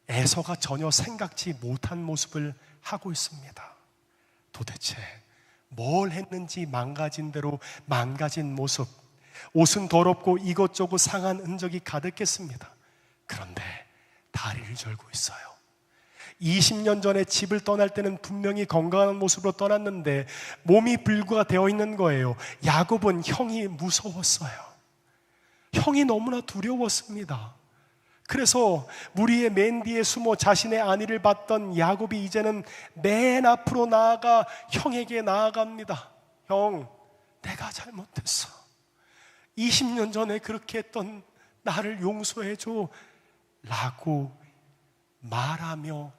Speaker 2: 에서가 전혀 생각지 못한 모습을 하고 있습니다. 도대체 뭘 했는지 망가진 대로 망가진 모습, 옷은 더럽고 이것저것 상한 흔적이 가득했습니다. 그런데 다리를 절고 있어요. 20년 전에 집을 떠날 때는 분명히 건강한 모습으로 떠났는데 몸이 불구가 되어 있는 거예요. 야곱은 형이 무서웠어요. 형이 너무나 두려웠습니다. 그래서 무리의 맨 뒤에 숨어 자신의 안위를 받던 야곱이 이제는 맨 앞으로 나아가 형에게 나아갑니다. 형, 내가 잘못했어. 20년 전에 그렇게 했던 나를 용서해줘 라고 말하며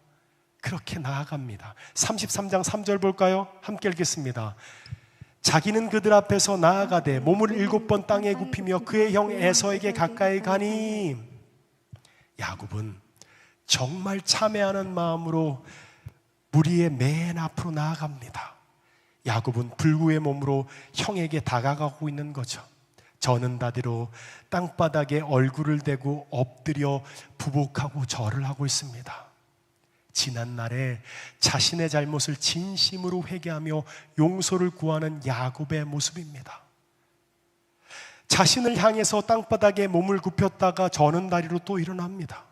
Speaker 2: 그렇게 나아갑니다. 33장 3절 볼까요? 함께 읽겠습니다. 자기는 그들 앞에서 나아가되 몸을 7번 땅에 굽히며 그의 형 에서에게 가까이 가니, 야곱은 정말 참회하는 마음으로 무리의 맨 앞으로 나아갑니다. 야곱은 불구의 몸으로 형에게 다가가고 있는 거죠. 저는 다리로 땅바닥에 얼굴을 대고 엎드려 부복하고 절을 하고 있습니다. 지난날에 자신의 잘못을 진심으로 회개하며 용서를 구하는 야곱의 모습입니다. 자신을 향해서 땅바닥에 몸을 굽혔다가 저는 다리로 또 일어납니다.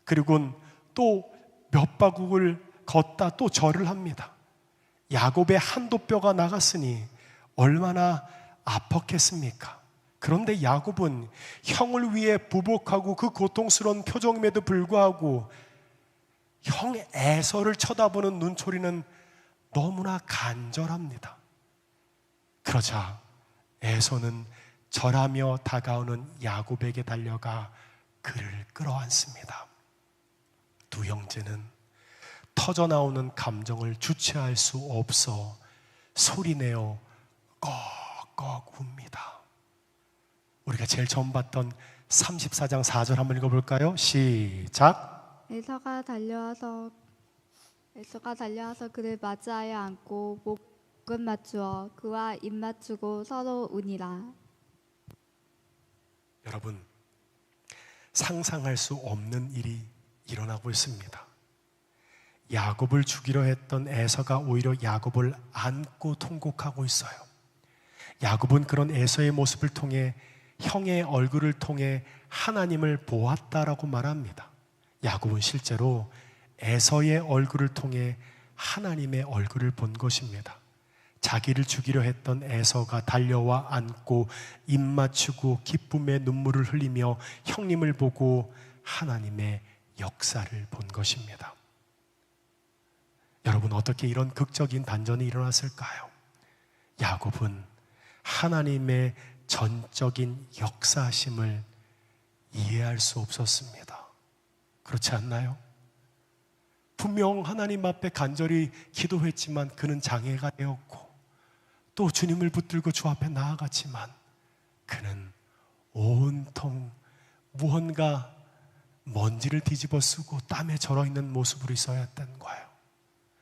Speaker 2: 그리고는 또 몇 바국을 걷다 또 절을 합니다. 야곱의 한도 뼈가 나갔으니 얼마나 아팠겠습니까? 그런데 야곱은 형을 위해 부복하고 그 고통스러운 표정임에도 불구하고 형 에서를 쳐다보는 눈초리는 너무나 간절합니다. 그러자 에서는 절하며 다가오는 야곱에게 달려가 그를 끌어안습니다. 두 형제는 터져나오는 감정을 주체할 수 없어 소리내어 꺽꺽 웁니다. 우리가 제일 처음 봤던 34장 4절 한번 읽어볼까요? 시작.
Speaker 3: 에서가 달려와서 그를 맞이하여 안고 목은 맞추어 그와 입 맞추고 서로 우니라.
Speaker 2: 여러분, 상상할 수 없는 일이 일어나고 있습니다. 야곱을 죽이려 했던 에서가 오히려 야곱을 안고 통곡하고 있어요. 야곱은 그런 에서의 모습을 통해 형의 얼굴을 통해 하나님을 보았다라고 말합니다. 야곱은 실제로 에서의 얼굴을 통해 하나님의 얼굴을 본 것입니다. 자기를 죽이려 했던 에서가 달려와 안고 입 맞추고 기쁨의 눈물을 흘리며 형님을 보고 하나님의 역사를 본 것입니다. 여러분, 어떻게 이런 극적인 반전이 일어났을까요? 야곱은 하나님의 전적인 역사심을 이해할 수 없었습니다. 그렇지 않나요? 분명 하나님 앞에 간절히 기도했지만 그는 장애가 되었고, 또 주님을 붙들고 주 앞에 나아갔지만 그는 온통 무언가 먼지를 뒤집어 쓰고 땀에 절어 있는 모습으로 있어야 했던 거예요.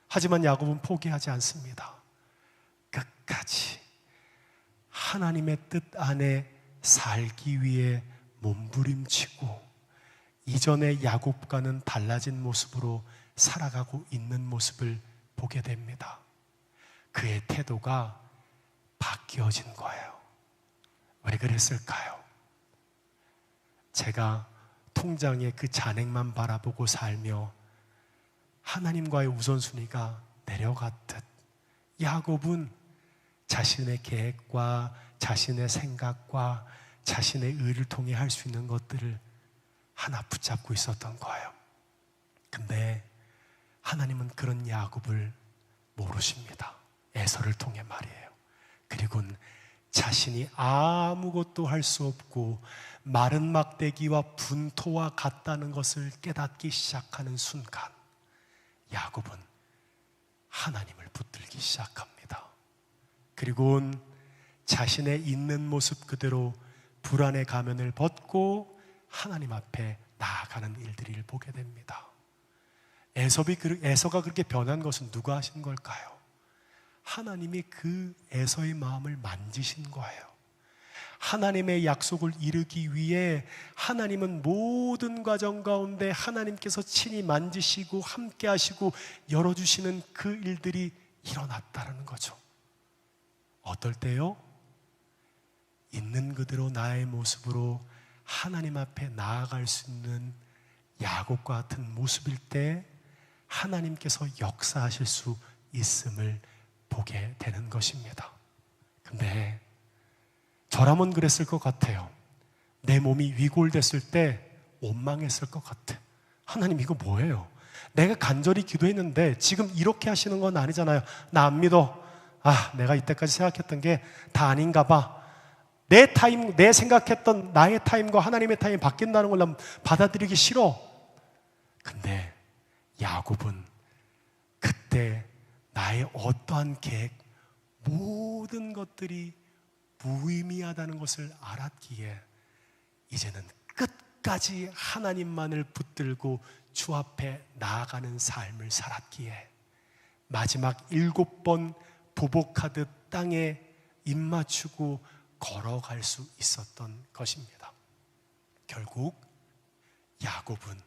Speaker 2: 하지만 야곱은 포기하지 않습니다. 끝까지 하나님의 뜻 안에 살기 위해 몸부림치고 이전의 야곱과는 달라진 모습으로 살아가고 있는 모습을 보게 됩니다. 그의 태도가 바뀌어진 거예요. 왜 그랬을까요? 제가 통장의 그 잔액만 바라보고 살며 하나님과의 우선순위가 내려갔듯 야곱은 자신의 계획과 자신의 생각과 자신의 의를 통해 할 수 있는 것들을 하나 붙잡고 있었던 거예요. 근데 하나님은 그런 야곱을 모르십니다. 에서를 통해 말이에요. 그리고는 자신이 아무것도 할 수 없고 마른 막대기와 분토와 같다는 것을 깨닫기 시작하는 순간 야곱은 하나님을 붙들기 시작합니다. 그리고는 자신의 있는 모습 그대로 불안의 가면을 벗고 하나님 앞에 나아가는 일들을 보게 됩니다. 에서가 그렇게 변한 것은 누가 하신 걸까요? 하나님이 그 에서의 마음을 만지신 거예요. 하나님의 약속을 이루기 위해 하나님은 모든 과정 가운데 하나님께서 친히 만지시고 함께 하시고 열어주시는 그 일들이 일어났다는 거죠. 어떨 때요? 있는 그대로 나의 모습으로 하나님 앞에 나아갈 수 있는 야곱과 같은 모습일 때 하나님께서 역사하실 수 있음을 보게 되는 것입니다. 근데 저라면 그랬을 것 같아요. 내 몸이 위골됐을 때 원망했을 것 같아. 하나님 이거 뭐예요? 내가 간절히 기도했는데 지금 이렇게 하시는 건 아니잖아요. 나 안 믿어. 내가 이때까지 생각했던 게 다 아닌가 봐. 내 타임, 내 생각했던 나의 타임과 하나님의 타임이 바뀐다는 걸 난 받아들이기 싫어. 근데 야곱은 그때 나의 어떠한 계획, 모든 것들이 무의미하다는 것을 알았기에 이제는 끝까지 하나님만을 붙들고 주 앞에 나아가는 삶을 살았기에 마지막 7번 보복하듯 땅에 입맞추고 걸어갈 수 있었던 것입니다. 결국 야곱은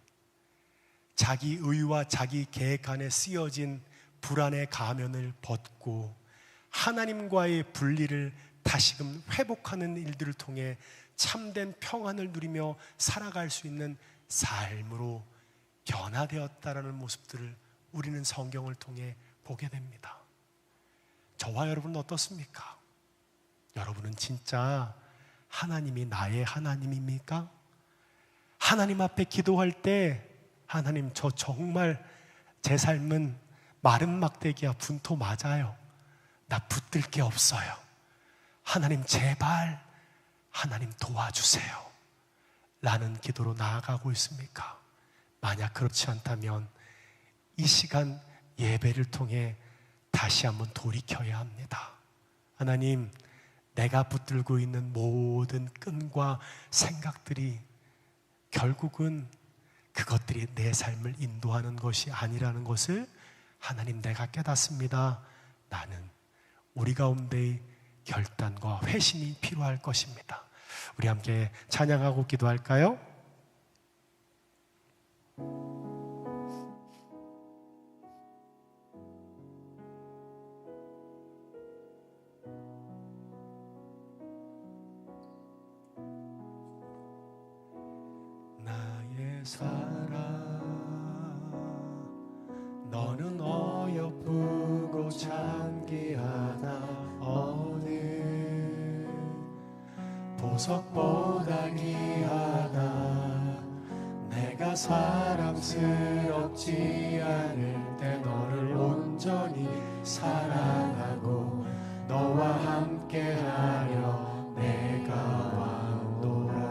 Speaker 2: 자기 의와 자기 계획 안에 쓰여진 불안의 가면을 벗고 하나님과의 분리를 다시금 회복하는 일들을 통해 참된 평안을 누리며 살아갈 수 있는 삶으로 변화되었다라는 모습들을 우리는 성경을 통해 보게 됩니다. 저와 여러분은 어떻습니까? 여러분은 진짜 하나님이 나의 하나님입니까? 하나님 앞에 기도할 때 하나님 저 정말 제 삶은 마른 막대기야 분토 맞아요. 나 붙들 게 없어요. 하나님 제발 하나님 도와주세요 라는 기도로 나아가고 있습니까? 만약 그렇지 않다면 이 시간 예배를 통해 다시 한번 돌이켜야 합니다. 하나님, 내가 붙들고 있는 모든 끈과 생각들이 결국은 그것들이 내 삶을 인도하는 것이 아니라는 것을 하나님 내가 깨닫습니다. 나는 우리 가운데의 결단과 회심이 필요할 것입니다. 우리 함께 찬양하고 기도할까요? 나의 사랑 너는 어여쁘고 장기하다 어느 보석보다 귀하다 내가 사랑스럽지 않을 때 너를 온전히 사랑하고 너와 함께하려 내가 왕노라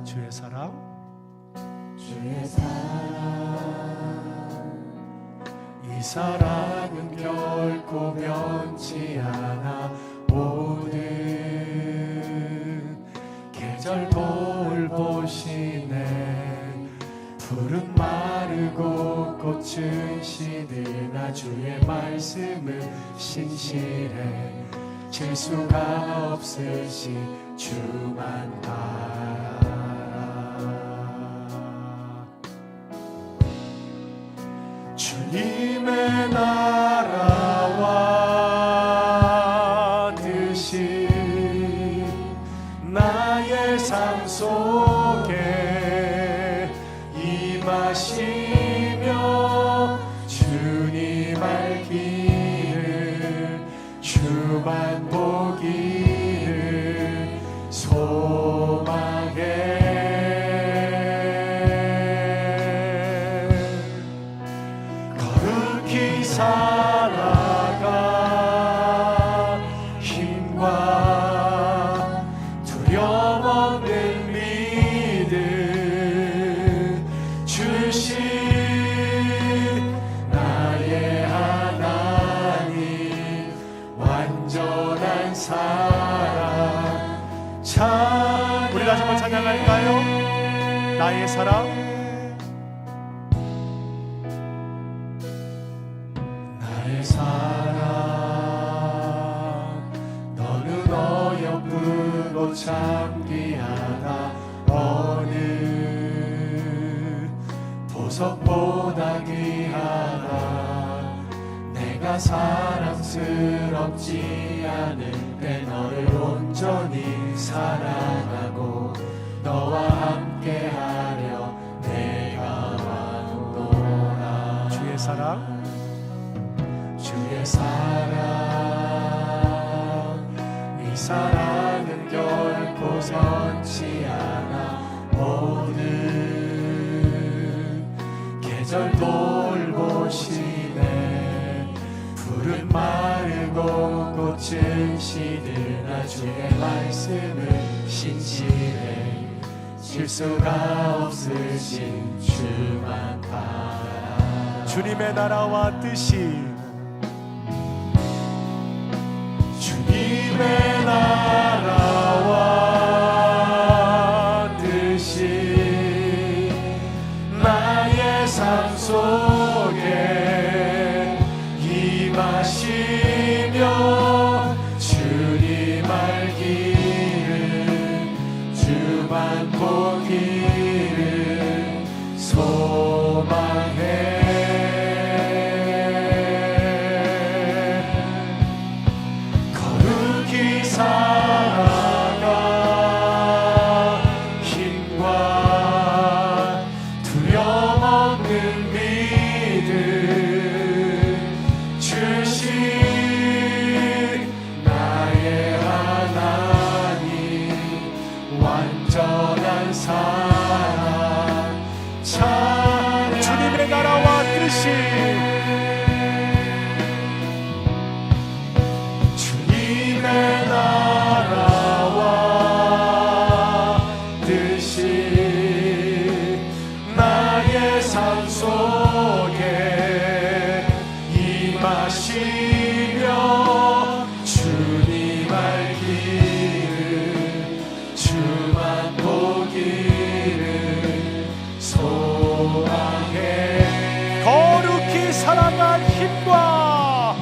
Speaker 2: 주의 사랑 이 사랑은 결코 변치 않아. 모든 계절 돌보시네. 푸른 마르고 꽃은 시드나 주의 말씀은 신실해. 실수가 없으시 주만 바라. 주님의 나라와 뜻이 나의 삶 속에 임하시며 주님 알기를 주만 보기를 소망해. 거룩히 살아가 힘과 두려움 없는 믿음 주신 나의 하나님 완전한 사랑. 우리 다시 한번 찬양할까요? 나의 사랑, 나의 사랑, 너는 어여쁘고 참 귀하다. 어느 보석보다 귀하다. 내가 사랑스럽지 않은데 너를 온전히 사랑하고 너와 함께하려 내가 왔노라. 주의 사랑, 주의 사랑, 이 사랑은 결코 변치 않아. 모든 계절 돌보시네. 푸른 마르고 꽃은 시드나 주의 말씀은 신실해. 실수가 없으신 주만 바라. 주님의 나라와 뜻이, 주님의 나라와 뜻이 나의 삶 속에 임하시며 주님 알기를 주만 보기를 소망해. 거룩히 살아가 힘과 두려움 없는 믿음 주신 나의 하나님 완전한 사랑. 주님의 나라와 뜻이, 주님의 나라와 뜻이 나의 삶 속에 임하시며 주님 알기를 주만 보기를 소망해. 거룩히 살아갈 힘과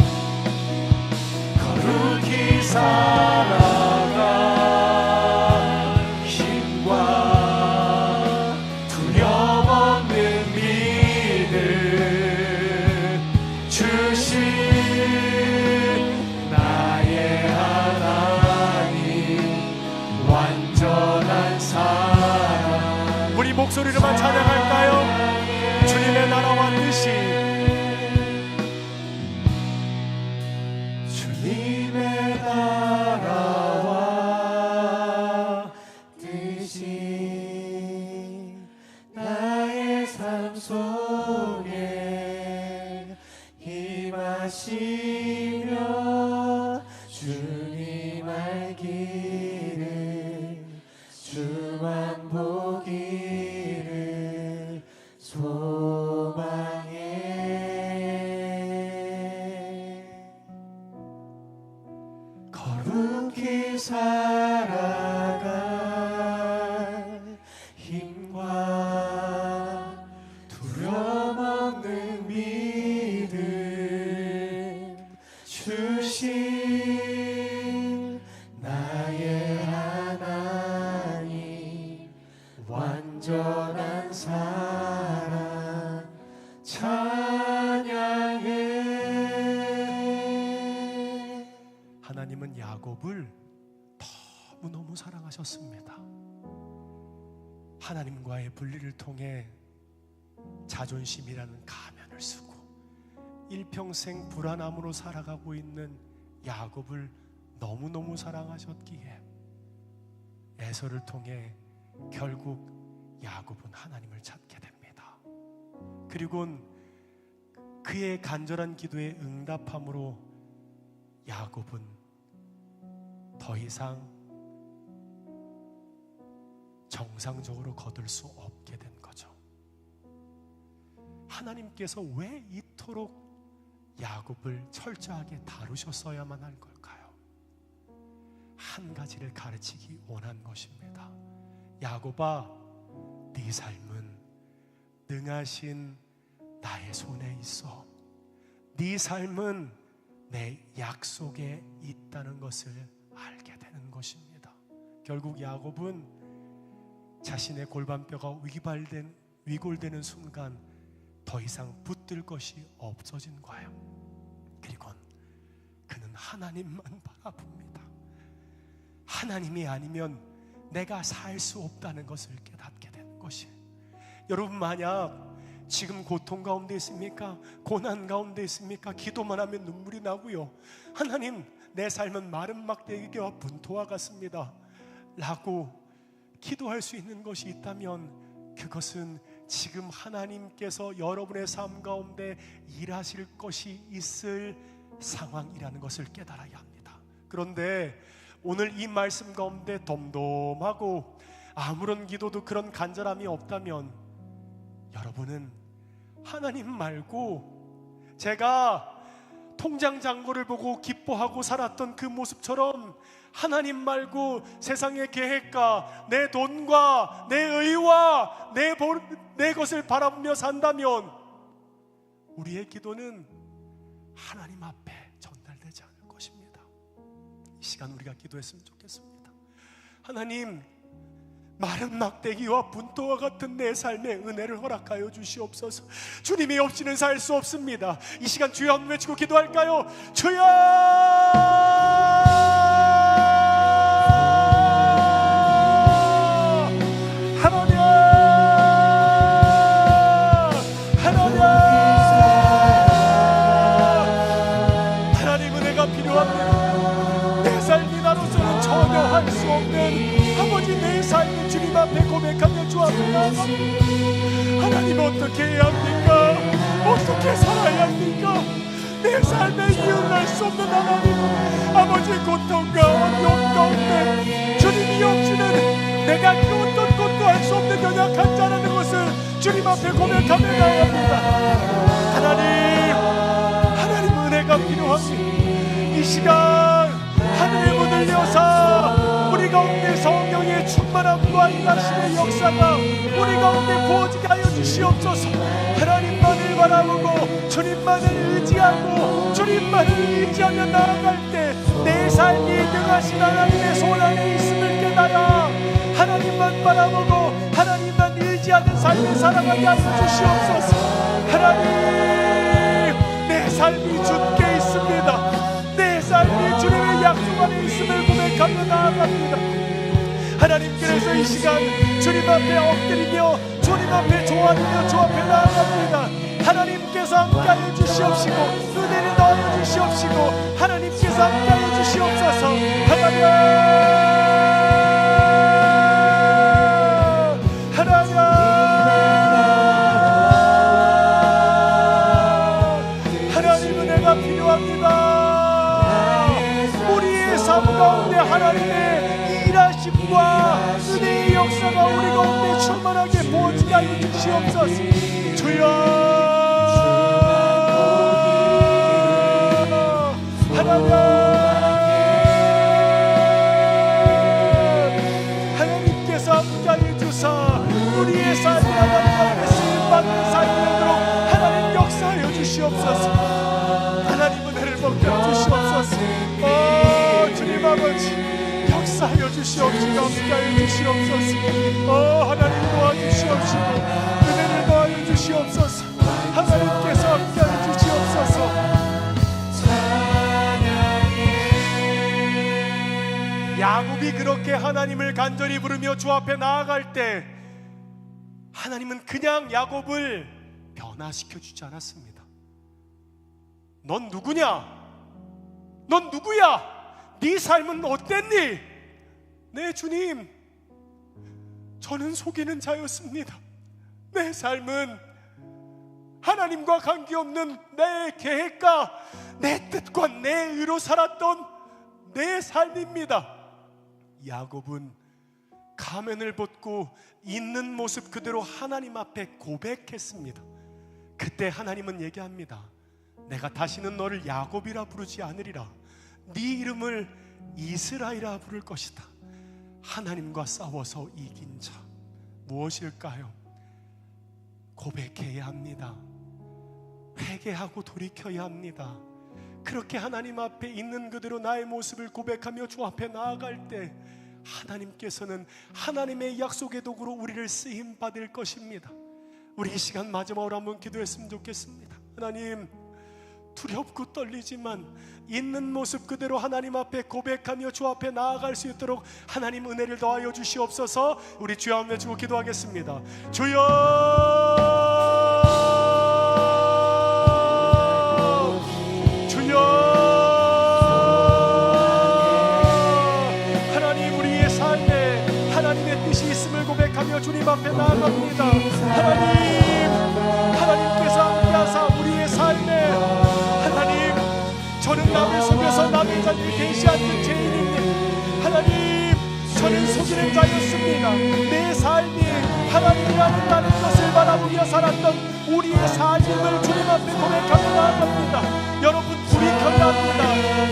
Speaker 2: 거룩히 살아가 힘과 두려움 없는 믿음 주신 나의 하나님 완전한 사랑. 우리 목소리로만 찬양할까요? 주님의 나라와 뜻이, 주님의 나라와 뜻이 나의 삶 속에 임하시며 주님 알기를 주만 보기를 소망해. 하나님과의 분리를 통해 자존심이라는 가면을 쓰고 일평생 불안함으로 살아가고 있는 야곱을 너무너무 사랑하셨기에 에서를 통해 결국 야곱은 하나님을 찾게 됩니다. 그리고 그의 간절한 기도에 응답함으로 야곱은 더 이상 정상적으로 거둘 수 없게 된 거죠. 하나님께서 왜 이토록 야곱을 철저하게 다루셨어야만 할 걸까요? 한 가지를 가르치기 원한 것입니다. 야곱아, 네 삶은 능하신 나의 손에 있어. 네 삶은 내 약속에 있다는 것을 알게 되는 것입니다. 결국 야곱은 자신의 골반뼈가 위골되는 순간 더 이상 붙들 것이 없어진 거예요. 그리고 그는 하나님만 바라봅니다. 하나님이 아니면 내가 살 수 없다는 것을 깨닫게 되는 것이에요. 여러분, 만약 지금 고통 가운데 있습니까? 고난 가운데 있습니까? 기도만 하면 눈물이 나고요. 하나님, 내 삶은 마른 막대기와 분토와 같습니다 라고 기도할 수 있는 것이 있다면 그것은 지금 하나님께서 여러분의 삶 가운데 일하실 것이 있을 상황이라는 것을 깨달아야 합니다. 그런데 오늘 이 말씀 가운데 덤덤하고 아무런 기도도 그런 간절함이 없다면 여러분은 하나님 말고 제가 통장 잔고를 보고 기뻐하고 살았던 그 모습처럼 하나님 말고 세상의 계획과 내 돈과 내 의와 내 것을 바라보며 산다면 우리의 기도는 하나님 앞에 전달되지 않을 것입니다. 이 시간 우리가 기도했으면 좋겠습니다. 하나님, 마른 막대기와 분토와 같은 내 삶에 은혜를 허락하여 주시옵소서. 주님이 없이는 살 수 없습니다. 이 시간 주여 한번 외치고 기도할까요? 주여! 하나님! 하나님! 하나님, 은혜가 필요합니다. 내 삶이 나로서는 전혀 할 수 없는 아버지, 내 삶을 주님 앞에 고백하며 주 앞에 나아갑니다. 하나님, 어떻게 해야 합니까? 어떻게 살아야 합니까? 내 삶에 이어날 수 없는 하나님, 아버지, 고통과 어려움 가운데 주님이 없이는 내가 그 어떤 것도 할 수 없는 연약한 자라는 것을 주님 앞에 고백하며 나아갑니다. 하나님 은혜가 필요합니다. 이 시간 하늘의 문을 여사 우리 가운데 성령의 충만함과 임하심의 역사가 우리 가운데 부어지게 하여 주시옵소서. 하나님만을 바라보고 주님만을 의지하고 주님만을 의지하며 나아갈 때 내 삶이 능하신 하나님의 손 안에 있음을 깨달아 하나님만 바라보고 하나님만 의지하는 삶을 살아가게 하여 주시옵소서. 하나님, 내 삶이 주께 있습니다. 내 삶이 주님의 약속 안에 있음을 고백하며 나아갑니다. 하나님, 그래서 이 시간 주님 앞에 엎드리며 주님 앞에 좋아하며 주 앞에 나아갑니다. 하나님께서 함께하여 주시옵시고 은혜를 더하여 주시옵시고 하나님께서 함께하여 주시옵소서. 하나님 은혜가 필요합니다. 우리의 삶 가운데 하나님의 일하심과 은혜의 역사가 우리 가운데 충만하게 부어지게 하여 주시옵소서. 주여, 하나님께서 함께하여 주사 우리의 삶이 하나님께 쓰임받는 삶이 되도록 하나님 역사하여 주시옵소서. 하나님 은혜를 먹게 주시옵소서. 주님 아버지, 역사하여 주시옵시고 함께하여 주시옵소서. 하나님 도와주시옵시고 은혜를 더하여 주시옵소서. 하나님께서 함께하여 주시옵소서. 야곱이 그렇게 하나님을 간절히 부르며 주 앞에 나아갈 때 하나님은 그냥 야곱을 변화시켜 주지 않았습니다. 넌 누구냐? 넌 누구야? 네 삶은 어땠니? 네, 주님, 저는 속이는 자였습니다. 내 삶은 하나님과 관계없는 내 계획과 내 뜻과 내 의로 살았던 내 삶입니다. 야곱은 가면을 벗고 있는 모습 그대로 하나님 앞에 고백했습니다. 그때 하나님은 얘기합니다. 내가 다시는 너를 야곱이라 부르지 않으리라. 네 이름을 이스라엘이라 부를 것이다. 하나님과 싸워서 이긴 자 무엇일까요? 고백해야 합니다. 회개하고 돌이켜야 합니다. 그렇게 하나님 앞에 있는 그대로 나의 모습을 고백하며 주 앞에 나아갈 때 하나님께서는 하나님의 약속의 도구로 우리를 쓰임 받을 것입니다. 우리 이 시간 마지막으로 한번 기도했으면 좋겠습니다. 하나님, 두렵고 떨리지만 있는 모습 그대로 하나님 앞에 고백하며 주 앞에 나아갈 수 있도록 하나님 은혜를 더하여 주시옵소서. 우리 주여 한번 외치고 기도하겠습니다. 주여, 주여, 하나님, 우리의 삶에 하나님의 뜻이 있음을 고백하며 주님 앞에 나아갑니다. 하나님께서 함께하사 우리의 삶에 저는 남을 속여서 남의 자리를 대시하는 죄인입니다. 하나님, 저는 속이는 자였습니다. 내 삶이 하나님이라는 다른 것을 바라보며 살았던 우리의 삶임을 주님 앞에 고백하며 나아갑니다. 여러분, 돌이켜야 합니다.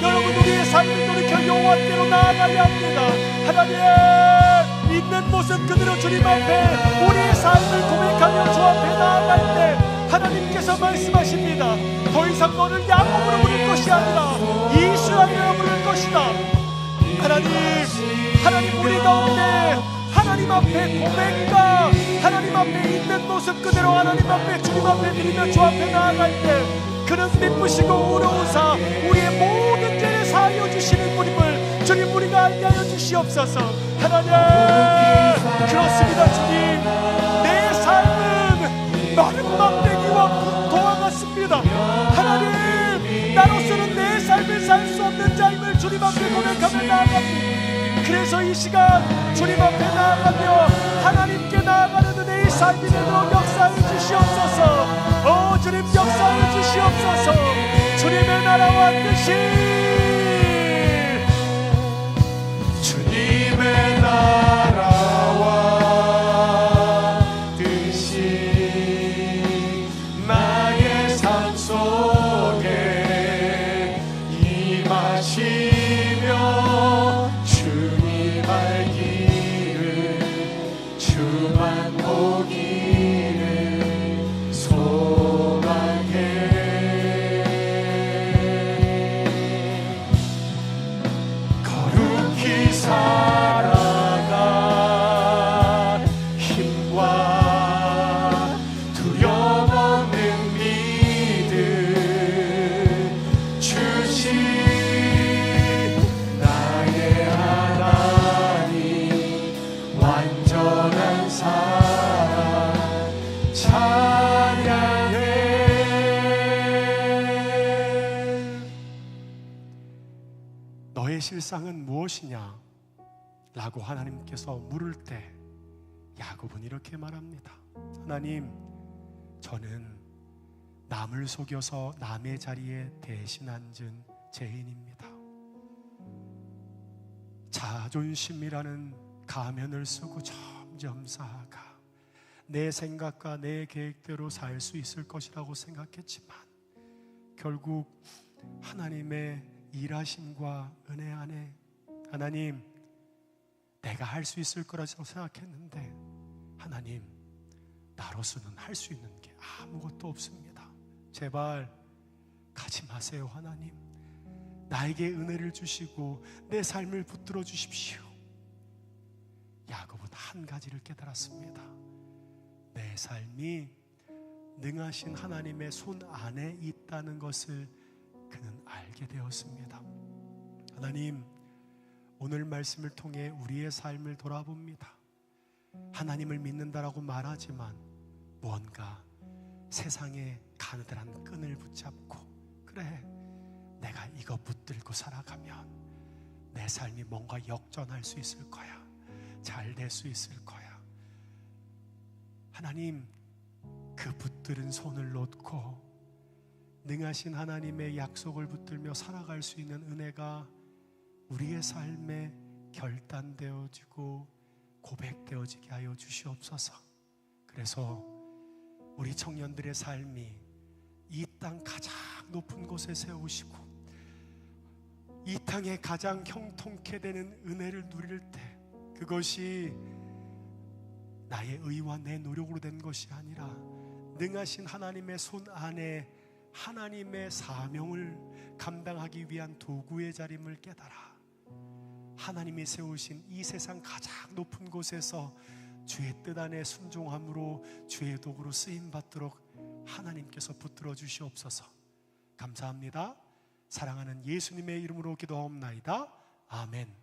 Speaker 2: 여러분, 우리의 삶을 돌이켜 여호와께로 나아가야 합니다. 하나님, 있는 모습 그대로 주님 앞에 우리의 삶을 고백하며 주 앞에 나아갈 때 하나님께서 말씀하십니다. 더 이상 너를 야곱으로 부를 것이 아니라 이스라엘이라 부를 것이다. 하나님, 우리 가운데 하나님 앞에 고백과 하나님 앞에 있는 모습 그대로 하나님 앞에 주님 앞에 드리며 주 앞에 나아갈 때 그는 기쁘시고 우러우사 우리의 모든 죄를 사하여 주시는 분임을 주님 우리가 알게 하여 주시옵소서. 하나님, 그렇습니다. 주님, 내 삶은 마른 막대기와 분토와 같습니다. 하나님, 나로서는 내 삶을 살 수 없는 자임을 주님 앞에 고백하며 나아갑니다. 그래서 이 시간 주님 앞에 나아가며 하나님께 나아가는 은혜의 삶이 되도록 역사해 주시옵소서. 주님, 역사해 주시옵소서. 주님의 나라와 뜻이, 주님의 나라와 뜻이 나의 삶 속에 임하시며 주님 알기를 주만 보기를 소망해. 거룩히 살아가 힘과 두려움 없는 믿음 주신 나의 하나님 완전한 사랑 찬양해. 너의 실상은 무엇이냐? 라고 하나님께서 물을 때 야곱은 이렇게 말합니다. 하나님, 저는 남을 속여서 남의 자리에 대신 앉은 죄인입니다. 자존심이라는 가면을 쓰고 점점 쌓아가 내 생각과 내 계획대로 살 수 있을 것이라고 생각했지만 결국 하나님의 일하심과 은혜 안에 하나님, 내가 할 수 있을 거라고 생각했는데 하나님, 나로서는 할 수 있는 게 아무것도 없습니다. 제발 가지 마세요. 하나님, 나에게 은혜를 주시고 내 삶을 붙들어 주십시오. 야곱은 한 가지를 깨달았습니다. 내 삶이 능하신 하나님의 손 안에 있다는 것을 그는 알게 되었습니다. 하나님, 오늘 말씀을 통해 우리의 삶을 돌아봅니다. 하나님을 믿는다라고 말하지만 무언가 세상의 가느다란 끈을 붙잡고, 그래, 내가 이거 붙들고 살아가면 내 삶이 뭔가 역전할 수 있을 거야, 잘 될 수 있을 거야. 하나님, 그 붙들은 손을 놓고 능하신 하나님의 약속을 붙들며 살아갈 수 있는 은혜가 우리의 삶에 결단되어지고 고백되어지게 하여 주시옵소서. 그래서 우리 청년들의 삶이 이 땅 가장 높은 곳에 세우시고 이 땅에 가장 형통케 되는 은혜를 누릴 때, 그것이 나의 의와 내 노력으로 된 것이 아니라 능하신 하나님의 손 안에 하나님의 사명을 감당하기 위한 도구의 자림을 깨달아 하나님이 세우신 이 세상 가장 높은 곳에서 주의 뜻 안에 순종함으로 주의 도구로 쓰임받도록 하나님께서 붙들어 주시옵소서. 감사합니다. 사랑하는 예수님의 이름으로 기도하옵나이다. 아멘.